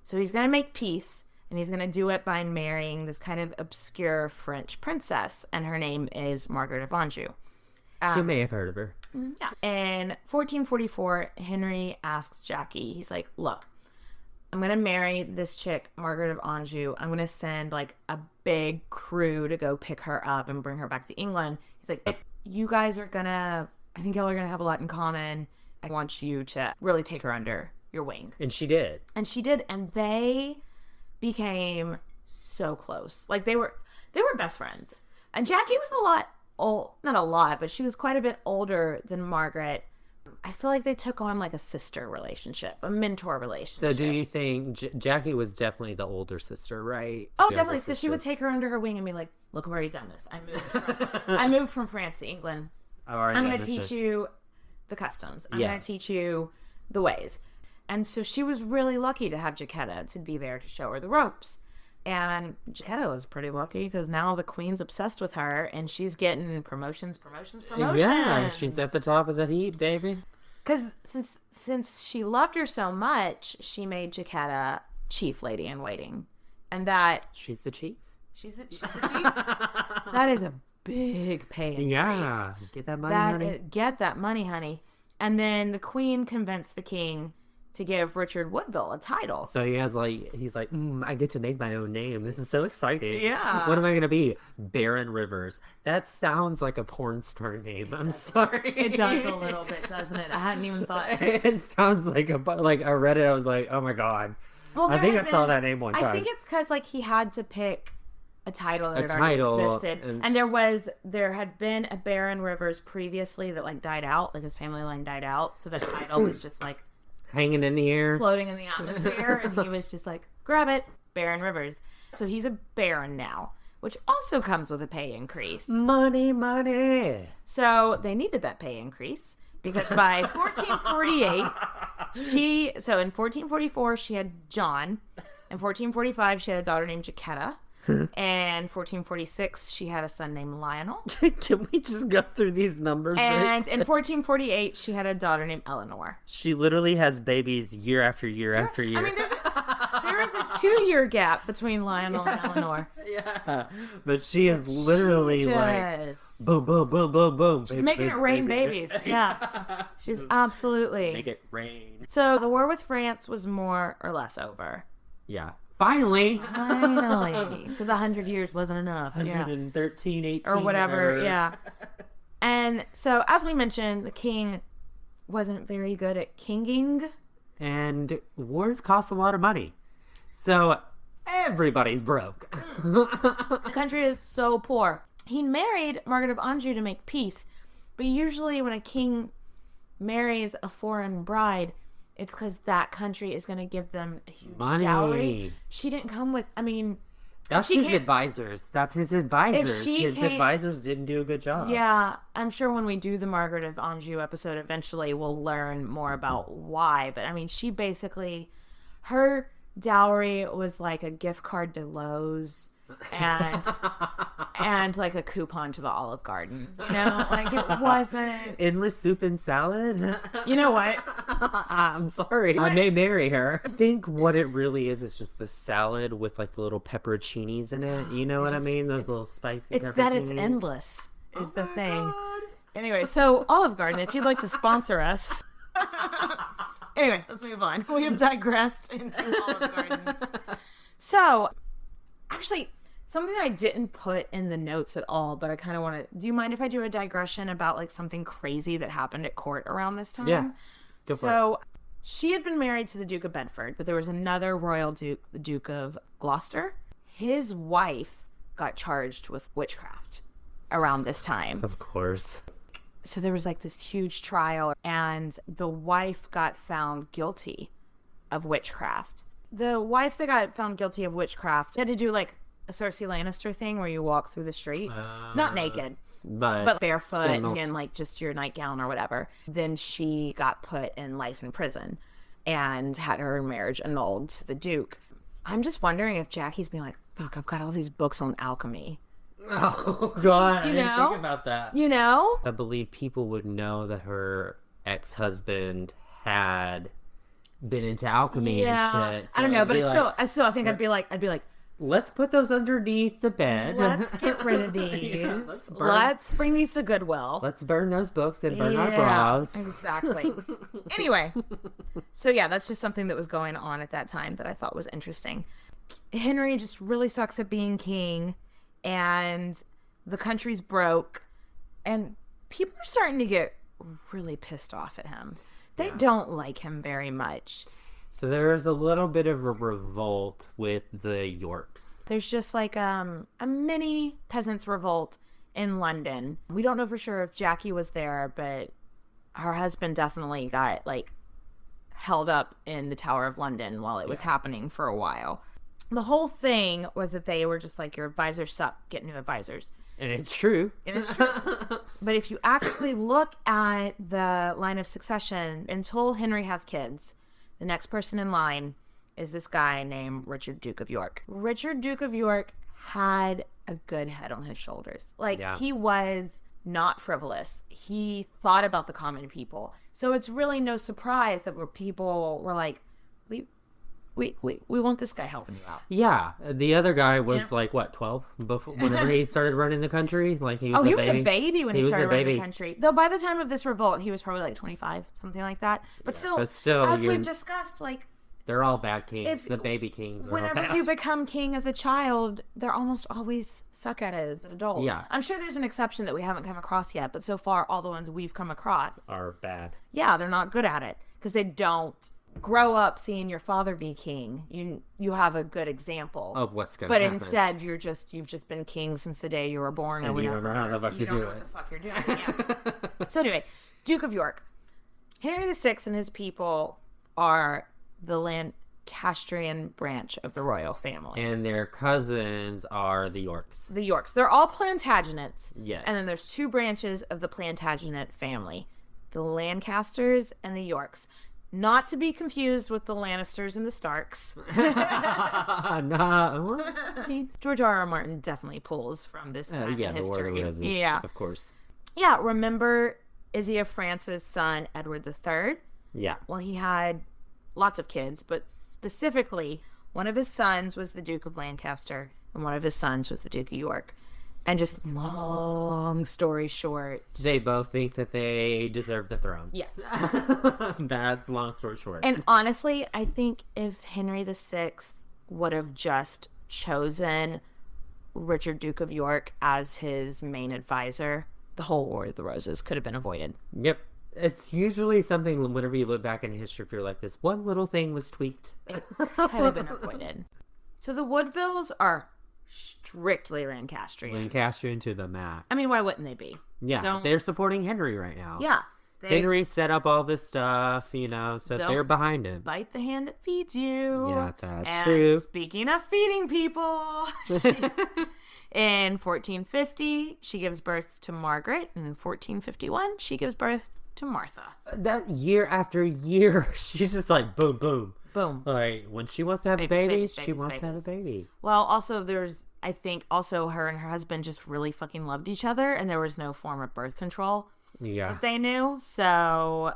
[SPEAKER 5] So he's going to make peace. And he's going to do it by marrying this kind of obscure French princess. And her name is Margaret of Anjou.
[SPEAKER 6] You may have heard of her.
[SPEAKER 5] Yeah. In 1444, Henry asks Jackie, he's like, look, I'm going to marry this chick, Margaret of Anjou. I'm going to send like a big crew to go pick her up and bring her back to England. He's like, you guys are going to, I think y'all are going to have a lot in common. I want you to really take her under your wing.
[SPEAKER 6] And she did.
[SPEAKER 5] And they became so close. Like they were best friends. And Jackie was not a lot, but she was quite a bit older than Margaret. I feel like they took on like a sister relationship, a mentor relationship.
[SPEAKER 6] So do you think Jackie was definitely the older sister, right?
[SPEAKER 5] Oh, definitely. Because she would take her under her wing and be like, look where you've done this. I moved from France to England. I'm going to teach you the customs. I'm going to teach you the ways. And so she was really lucky to have Jaquetta to be there to show her the ropes. And Jaquetta was pretty lucky because now the queen's obsessed with her and she's getting promotions.
[SPEAKER 6] Yeah, she's at the top of the heap, baby.
[SPEAKER 5] Because since she loved her so much, she made Jaquetta chief lady in waiting. And that...
[SPEAKER 6] She's the chief?
[SPEAKER 5] She's the chief? That is a big pay increase.
[SPEAKER 6] Yeah, get that money, honey.
[SPEAKER 5] Get that money, honey. And then the queen convinced the king to give Richard Woodville a title.
[SPEAKER 6] So he's like, I get to make my own name. This is so exciting.
[SPEAKER 5] Yeah.
[SPEAKER 6] What am I going to be? Baron Rivers. That sounds like a porn star name. I'm sorry.
[SPEAKER 5] It does a little bit, doesn't it? I hadn't even thought.
[SPEAKER 6] It sounds like I read it. I was like, oh my God.
[SPEAKER 5] Well,
[SPEAKER 6] I think I saw that name one time.
[SPEAKER 5] I think it's because like he had to pick a title that
[SPEAKER 6] A
[SPEAKER 5] had already
[SPEAKER 6] title,
[SPEAKER 5] existed,
[SPEAKER 6] and-
[SPEAKER 5] and there had been a Baron Rivers previously that like died out, like his family line died out, so the title was just like
[SPEAKER 6] hanging in the air,
[SPEAKER 5] floating in the atmosphere, and he was just like, grab it, Baron Rivers. So he's a baron now, which also comes with a pay increase.
[SPEAKER 6] Money.
[SPEAKER 5] So they needed that pay increase because by 1448, in 1444 she had John, in 1445 she had a daughter named Jacquetta. And 1446, she had a son named Lionel.
[SPEAKER 6] Can we just go through these numbers?
[SPEAKER 5] And in 1448, she had a daughter named Eleanor.
[SPEAKER 6] She literally has babies year after year after year.
[SPEAKER 5] I mean, there is a 2-year gap between Lionel and Eleanor.
[SPEAKER 6] Yeah, but she is literally like boom, boom, boom, boom, boom.
[SPEAKER 5] She's making it rain babies. Yeah, she's absolutely
[SPEAKER 6] make it rain.
[SPEAKER 5] So the war with France was more or less over.
[SPEAKER 6] Yeah. Finally,
[SPEAKER 5] because 100 years wasn't enough.
[SPEAKER 6] 113, 18,
[SPEAKER 5] or whatever. Yeah. And so, as we mentioned, the king wasn't very good at kinging,
[SPEAKER 6] and wars cost a lot of money, so everybody's broke.
[SPEAKER 5] The country is so poor. He married Margaret of Anjou to make peace, but usually when a king marries a foreign bride, it's because that country is going to give them a huge dowry. She didn't come with,
[SPEAKER 6] that's his advisors. That's his advisors. His advisors didn't do a good job.
[SPEAKER 5] Yeah, I'm sure when we do the Margaret of Anjou episode, eventually we'll learn more about why. But she basically, her dowry was like a gift card to Lowe's and like a coupon to the Olive Garden. Like it wasn't
[SPEAKER 6] endless soup and salad.
[SPEAKER 5] You know what?
[SPEAKER 6] I'm sorry. I may marry her. I think what it really is just the salad with like the little pepperoncinis in it. You know what I mean? Those little spicy.
[SPEAKER 5] It's that it's endless is the thing. God. Anyway, so Olive Garden, if you'd like to sponsor us. Anyway, let's move on. We have digressed into Olive Garden. So, actually, something I didn't put in the notes at all, but I kind of want to... Do you mind if I do a digression about like something crazy that happened at court around this time?
[SPEAKER 6] Yeah. Go for it.
[SPEAKER 5] She had been married to the Duke of Bedford, but there was another royal duke, the Duke of Gloucester. His wife got charged with witchcraft around this time.
[SPEAKER 6] Of course.
[SPEAKER 5] So there was like this huge trial, and the wife got found guilty of witchcraft. The wife that got found guilty of witchcraft had to do like a Cersei Lannister thing where you walk through the street, not naked, but barefoot and like just your nightgown or whatever. Then she got put in life in prison and had her marriage annulled to the Duke. I'm just wondering if Jackie's being like, fuck, I've got all these books on alchemy.
[SPEAKER 6] Oh, God. I didn't think about that. I believe people would know that her ex-husband had been into alchemy and shit. So
[SPEAKER 5] I don't know, but I think I'd be like,
[SPEAKER 6] let's put those underneath the bed.
[SPEAKER 5] Let's get rid of these. Let's bring these to Goodwill.
[SPEAKER 6] Let's burn those books and burn our bras.
[SPEAKER 5] Exactly. Anyway, so that's just something that was going on at that time that I thought was interesting. Henry just really sucks at being king, and the country's broke, and people are starting to get really pissed off at him. They don't like him very much.
[SPEAKER 6] So there's a little bit of a revolt with the Yorks.
[SPEAKER 5] There's just like a mini peasants' revolt in London. We don't know for sure if Jackie was there, but her husband definitely got like held up in the Tower of London while it was happening for a while. The whole thing was that they were just like, your advisors suck, get new advisors.
[SPEAKER 6] And it's true.
[SPEAKER 5] But if you actually look at the line of succession, until Henry has kids, the next person in line is this guy named Richard, Duke of York. Richard, Duke of York had a good head on his shoulders. He was not frivolous. He thought about the common people. So it's really no surprise that people were like, we want this guy helping you out.
[SPEAKER 6] Yeah. The other guy was like, what, 12? Whenever he started running the country? Like he was
[SPEAKER 5] he was a baby when he started running the country. Though by the time of this revolt, he was probably like 25, something like that. But still, as we've discussed, like...
[SPEAKER 6] They're all bad kings. The baby kings are
[SPEAKER 5] whenever
[SPEAKER 6] all bad.
[SPEAKER 5] you become king as a child, they're almost always suck at it as an adult.
[SPEAKER 6] Yeah.
[SPEAKER 5] I'm sure there's an exception that we haven't come across yet, but so far, all the ones we've come across...
[SPEAKER 6] are bad.
[SPEAKER 5] Yeah, they're not good at it. Because they don't grow up seeing your father be king, you have a good example
[SPEAKER 6] of what's going
[SPEAKER 5] to
[SPEAKER 6] happen.
[SPEAKER 5] But instead, you've just been king since the day you were born,
[SPEAKER 6] and you don't know how the fuck you do it.
[SPEAKER 5] What the fuck you're doing. Yeah. So anyway, Duke of York, Henry VI and his people are the Lancastrian branch of the royal family,
[SPEAKER 6] and their cousins are the Yorks.
[SPEAKER 5] The Yorks. They're all Plantagenets.
[SPEAKER 6] Yes.
[SPEAKER 5] And then there's two branches of the Plantagenet family, the Lancasters and the Yorks. Not to be confused with the Lannisters and the Starks. George R.R. Martin definitely pulls from this time in history.
[SPEAKER 6] Yeah, of course.
[SPEAKER 5] Yeah, remember Izzy of France's son, Edward III?
[SPEAKER 6] Yeah.
[SPEAKER 5] Well, he had lots of kids, but specifically, one of his sons was the Duke of Lancaster, and one of his sons was the Duke of York. And just long story short,
[SPEAKER 6] they both think that they deserve the throne.
[SPEAKER 5] Yes.
[SPEAKER 6] That's long story short.
[SPEAKER 5] And honestly, I think if Henry VI would have just chosen Richard, Duke of York, as his main advisor, the whole War of the Roses could have been avoided.
[SPEAKER 6] Yep. It's usually something whenever you look back in history, if you're like, this one little thing was tweaked.
[SPEAKER 5] It could have been avoided. So the Woodvilles are strictly Lancastrian.
[SPEAKER 6] Lancastrian to the max.
[SPEAKER 5] I mean, why wouldn't they be?
[SPEAKER 6] Yeah, they're supporting Henry right now.
[SPEAKER 5] Yeah.
[SPEAKER 6] Henry set up all this stuff, so they're behind him.
[SPEAKER 5] Bite the hand that feeds you.
[SPEAKER 6] Yeah, that's true.
[SPEAKER 5] Speaking of feeding people, in 1450, she gives birth to Margaret. And in 1451, she gives birth to Martha.
[SPEAKER 6] That year after year, she's just like, boom, boom.
[SPEAKER 5] Boom.
[SPEAKER 6] Like, when she wants to have a baby, she wants to have a baby.
[SPEAKER 5] Well, also, I think also her and her husband just really fucking loved each other, and there was no form of birth control that they knew. So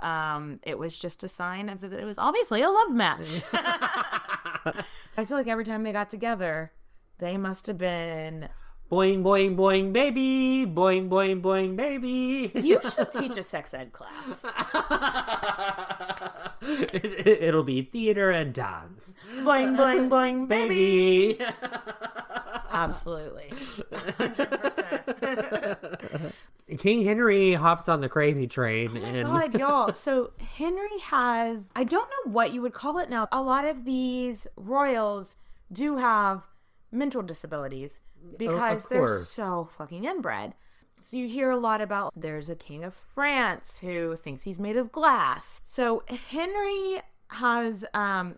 [SPEAKER 5] it was just a sign of that it was obviously a love match. I feel like every time they got together, they must have been...
[SPEAKER 6] Boing, boing, boing, baby. Boing, boing, boing, baby.
[SPEAKER 5] You should teach a sex ed class.
[SPEAKER 6] It'll be theater and dance.
[SPEAKER 5] Boing, boing, boing, baby. Absolutely. 100%.
[SPEAKER 6] King Henry hops on the crazy train.
[SPEAKER 5] God, y'all. So Henry has, I don't know what you would call it now. A lot of these royals do have mental disabilities. Because they're so fucking inbred. So you hear a lot about there's a king of France who thinks he's made of glass. So Henry has,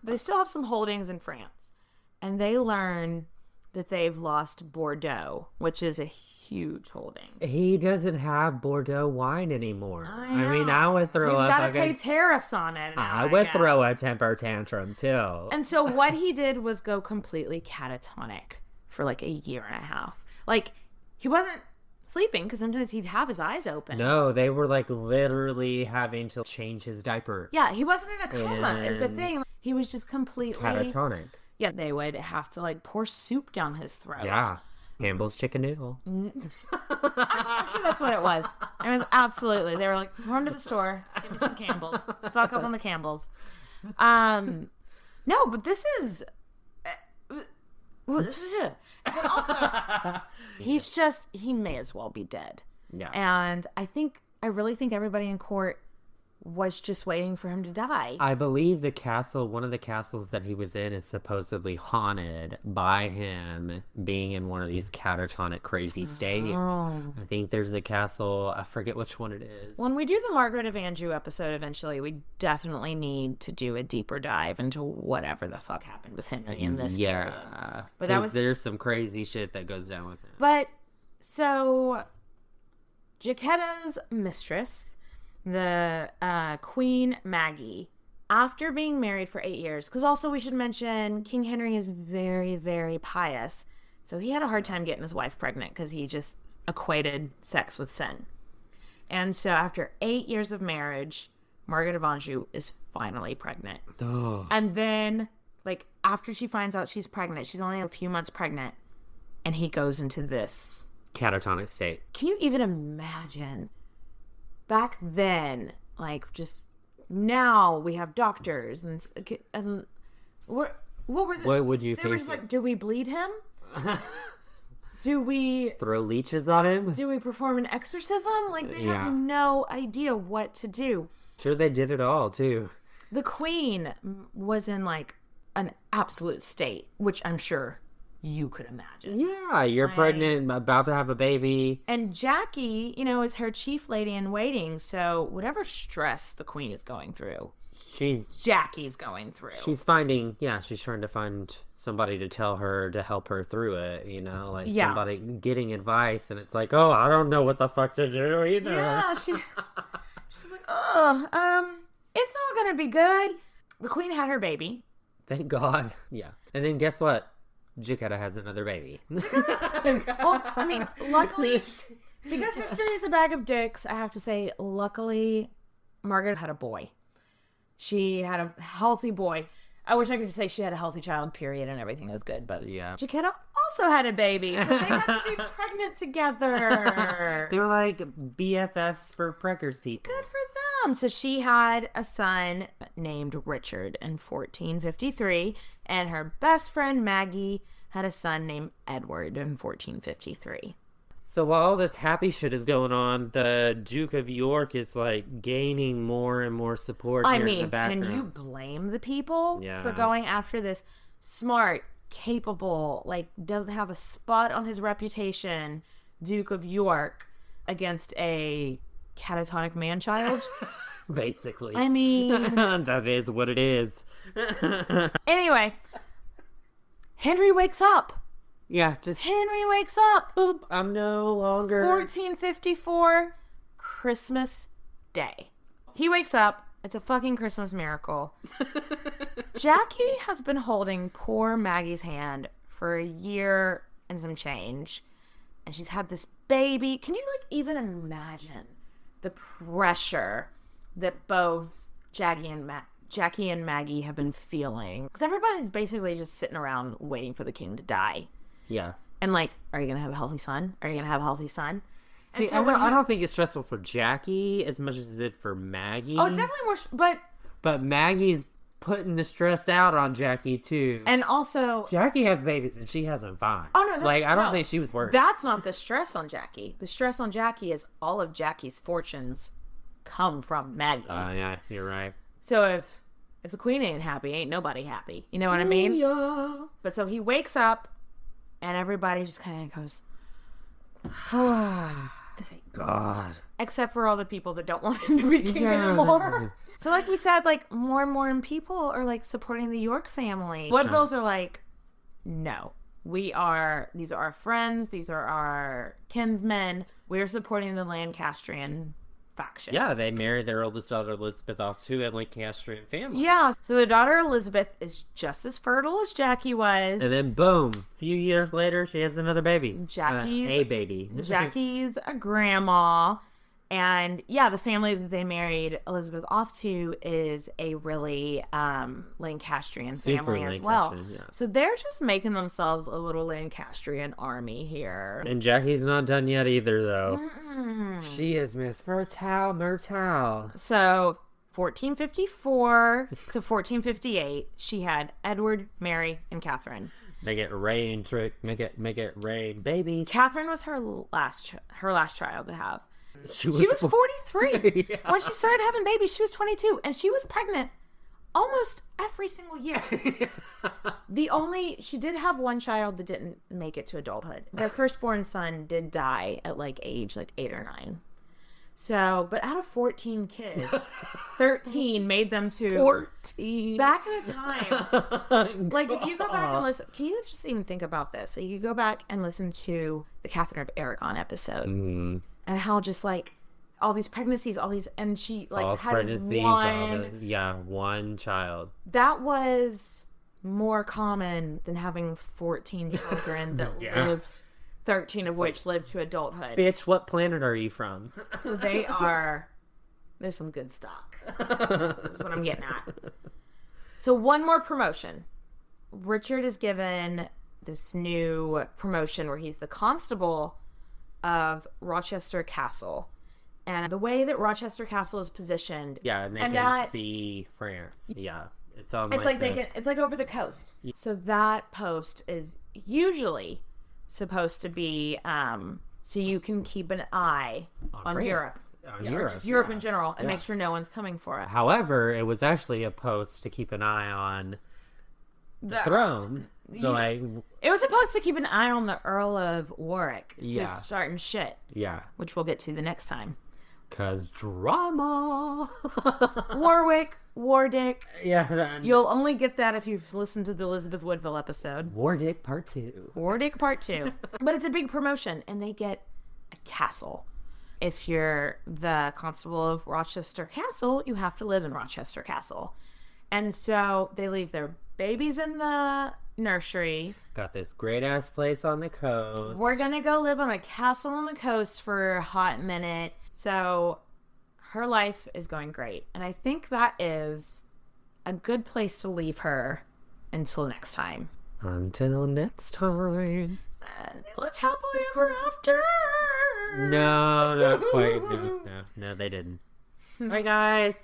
[SPEAKER 5] they still have some holdings in France. And they learn that they've lost Bordeaux, which is a huge holding.
[SPEAKER 6] He doesn't have Bordeaux wine anymore.
[SPEAKER 5] I know.
[SPEAKER 6] I mean, I would throw
[SPEAKER 5] He's got to pay tariffs on it.
[SPEAKER 6] I would throw a temper tantrum too.
[SPEAKER 5] And so what he did was go completely catatonic for like a year and a half. Like, he wasn't sleeping because sometimes he'd have his eyes open.
[SPEAKER 6] No, they were like literally having to change his diaper.
[SPEAKER 5] Yeah, he wasn't in a coma is the thing. He was just completely
[SPEAKER 6] catatonic. Yeah,
[SPEAKER 5] they would have to like pour soup down his throat.
[SPEAKER 6] Yeah. Campbell's chicken noodle.
[SPEAKER 5] I'm sure that's what it was. It was absolutely. They were like, run to the store, give me some Campbell's. Stock up on the Campbell's. No, but this is... But also, he may as well be dead.
[SPEAKER 6] Yeah.
[SPEAKER 5] And I really think everybody in court was just waiting for him to die.
[SPEAKER 6] I believe one of the castles that he was in is supposedly haunted by him being in one of these catatonic crazy states.
[SPEAKER 5] Oh.
[SPEAKER 6] I think there's a castle, I forget which one it is.
[SPEAKER 5] When we do the Margaret of Anjou episode eventually, we definitely need to do a deeper dive into whatever the fuck happened with Henry in this period. But
[SPEAKER 6] there's some crazy shit that goes down with him.
[SPEAKER 5] But, so, Jacquetta's mistress... the Queen Maggie, after being married for 8 years, because also we should mention King Henry is very, very pious, so he had a hard time getting his wife pregnant because he just equated sex with sin. And so after 8 years of marriage, Margaret of Anjou is finally pregnant.
[SPEAKER 6] Oh.
[SPEAKER 5] And then, like, after she finds out she's pregnant, she's only a few months pregnant, and he goes into this
[SPEAKER 6] catatonic state.
[SPEAKER 5] Can you even imagine? Back then, like, just now we have doctors and what
[SPEAKER 6] would you
[SPEAKER 5] they
[SPEAKER 6] think?
[SPEAKER 5] were just like, do we bleed him? Do we
[SPEAKER 6] throw leeches on him?
[SPEAKER 5] Do we perform an exorcism? Like, they have no idea what to do.
[SPEAKER 6] Sure, they did it all too.
[SPEAKER 5] The queen was in like an absolute state, which I'm sure you could imagine.
[SPEAKER 6] Yeah, you're pregnant, about to have a baby.
[SPEAKER 5] And Jackie, is her chief lady in waiting. So whatever stress the queen is going through, Jackie's going through.
[SPEAKER 6] She's trying to find somebody to tell her to help her through it, somebody getting advice, and it's like, oh, I don't know what the fuck to do either.
[SPEAKER 5] Yeah, she's like, it's all gonna be good. The queen had her baby.
[SPEAKER 6] Thank God. Yeah. And then guess what? Jaquetta has another baby.
[SPEAKER 5] Well, I mean, luckily, because history is a bag of dicks, I have to say, luckily, Margaret had a boy. She had a healthy boy. I wish I could say she had a healthy child, period, and everything was good. But
[SPEAKER 6] yeah,
[SPEAKER 5] Jaquetta also had a baby, so they had to be pregnant together.
[SPEAKER 6] They were like BFFs for preggers people.
[SPEAKER 5] Good for them. So she had a son named Richard in 1453, and her best friend Maggie had a son named Edward in 1453.
[SPEAKER 6] So while all this happy shit is going on, the Duke of York is like gaining more and more support in the background.
[SPEAKER 5] Can you blame the people for going after this smart, capable, doesn't have a spot on his reputation Duke of York against a catatonic man-child?
[SPEAKER 6] Basically.
[SPEAKER 5] I mean...
[SPEAKER 6] that is what it is.
[SPEAKER 5] Anyway, Henry wakes up.
[SPEAKER 6] Yeah,
[SPEAKER 5] Henry wakes up.
[SPEAKER 6] Boop, I'm no longer...
[SPEAKER 5] 1454, Christmas Day. He wakes up. It's a fucking Christmas miracle. Jackie has been holding poor Maggie's hand for a year and some change. And she's had this baby. Can you, even imagine the pressure that both Jackie and Maggie have been feeling? Because everybody's basically just sitting around waiting for the king to die.
[SPEAKER 6] Yeah.
[SPEAKER 5] And are you going to have a healthy son? Are you going to have a healthy son?
[SPEAKER 6] See, I don't think it's stressful for Jackie as much as it did for Maggie.
[SPEAKER 5] Oh, it's definitely more,
[SPEAKER 6] But Maggie's putting the stress out on Jackie, too.
[SPEAKER 5] And also...
[SPEAKER 6] Jackie has babies and she has them fine.
[SPEAKER 5] Oh, no.
[SPEAKER 6] I don't think she was worried.
[SPEAKER 5] That's not the stress on Jackie. The stress on Jackie is all of Jackie's fortunes come from Maggie.
[SPEAKER 6] Yeah, you're right.
[SPEAKER 5] So if the queen ain't happy, ain't nobody happy. You know what I mean?
[SPEAKER 6] Yeah.
[SPEAKER 5] But so he wakes up, and everybody just kind of goes,
[SPEAKER 6] thank God.
[SPEAKER 5] Except for all the people that don't want him to be king anymore. So like we said, more and more people are supporting the York family. Woodvilles are no. These are our friends. These are our kinsmen. We're supporting the Lancastrian faction.
[SPEAKER 6] Yeah, they married their oldest daughter Elizabeth off to a Lancastrian family.
[SPEAKER 5] Yeah, so the daughter Elizabeth is just as fertile as Jackie was.
[SPEAKER 6] And then boom, a few years later, she has another baby.
[SPEAKER 5] Jackie's
[SPEAKER 6] a baby.
[SPEAKER 5] Jackie's a grandma. And yeah, the family that they married Elizabeth off to is a really Lancastrian family as well. Yeah. So they're just making themselves a little Lancastrian army here.
[SPEAKER 6] And Jackie's not done yet either, though. She is Miss Fertile Myrtle.
[SPEAKER 5] So 1454 to 1458, she had Edward, Mary, and Catherine.
[SPEAKER 6] Make it rain, make it rain, babies.
[SPEAKER 5] Catherine was her last child to have.
[SPEAKER 6] She was
[SPEAKER 5] 43.
[SPEAKER 6] Yeah.
[SPEAKER 5] When she started having babies, she was 22. And she was pregnant almost every single year. She did have one child that didn't make it to adulthood. Their firstborn son did die at age 8 or 9. So, but out of 14 kids, 13 made them to
[SPEAKER 6] 14.
[SPEAKER 5] Back in the time. If you go back and listen, can you just even think about this? So you go back and listen to the Catherine of Aragon episode.
[SPEAKER 6] Mm-hmm.
[SPEAKER 5] And how just all these pregnancies, and she
[SPEAKER 6] false
[SPEAKER 5] had
[SPEAKER 6] pregnancies, one child.
[SPEAKER 5] That was more common than having 14 children that lived, 13 of which lived to adulthood.
[SPEAKER 6] Bitch, what planet are you from?
[SPEAKER 5] So there's some good stock. That's what I'm getting at. So one more promotion. Richard is given this new promotion where he's the constable of Rochester Castle. And the way that Rochester Castle is positioned,
[SPEAKER 6] and they can see France. Yeah, it's on.
[SPEAKER 5] It's over the coast. Yeah. So that post is usually supposed to be so you can keep an eye on Europe.
[SPEAKER 6] Europe.
[SPEAKER 5] Just Europe in general, and make sure no one's coming for it.
[SPEAKER 6] However, it was actually a post to keep an eye on the throne. So
[SPEAKER 5] it was supposed to keep an eye on the Earl of Warwick, who's
[SPEAKER 6] Yeah.
[SPEAKER 5] starting shit.
[SPEAKER 6] Yeah.
[SPEAKER 5] Which we'll get to the next time.
[SPEAKER 6] 'Cause drama.
[SPEAKER 5] Warwick, Wardick.
[SPEAKER 6] Yeah.
[SPEAKER 5] You'll only get that if you've listened to the Elizabeth Woodville episode.
[SPEAKER 6] Wardick Part 2.
[SPEAKER 5] Wardick Part 2. But it's a big promotion, and they get a castle. If you're the Constable of Rochester Castle, you have to live in Rochester Castle. And so they leave their babies in the nursery.
[SPEAKER 6] Got this great ass place on the coast.
[SPEAKER 5] We're gonna go live on a castle on the coast for a hot minute. So her life is going great. And I think that is a good place to leave her until next time.
[SPEAKER 6] Until next time.
[SPEAKER 5] Let's happily ever after.
[SPEAKER 6] No, not quite. No, they didn't. All right, guys.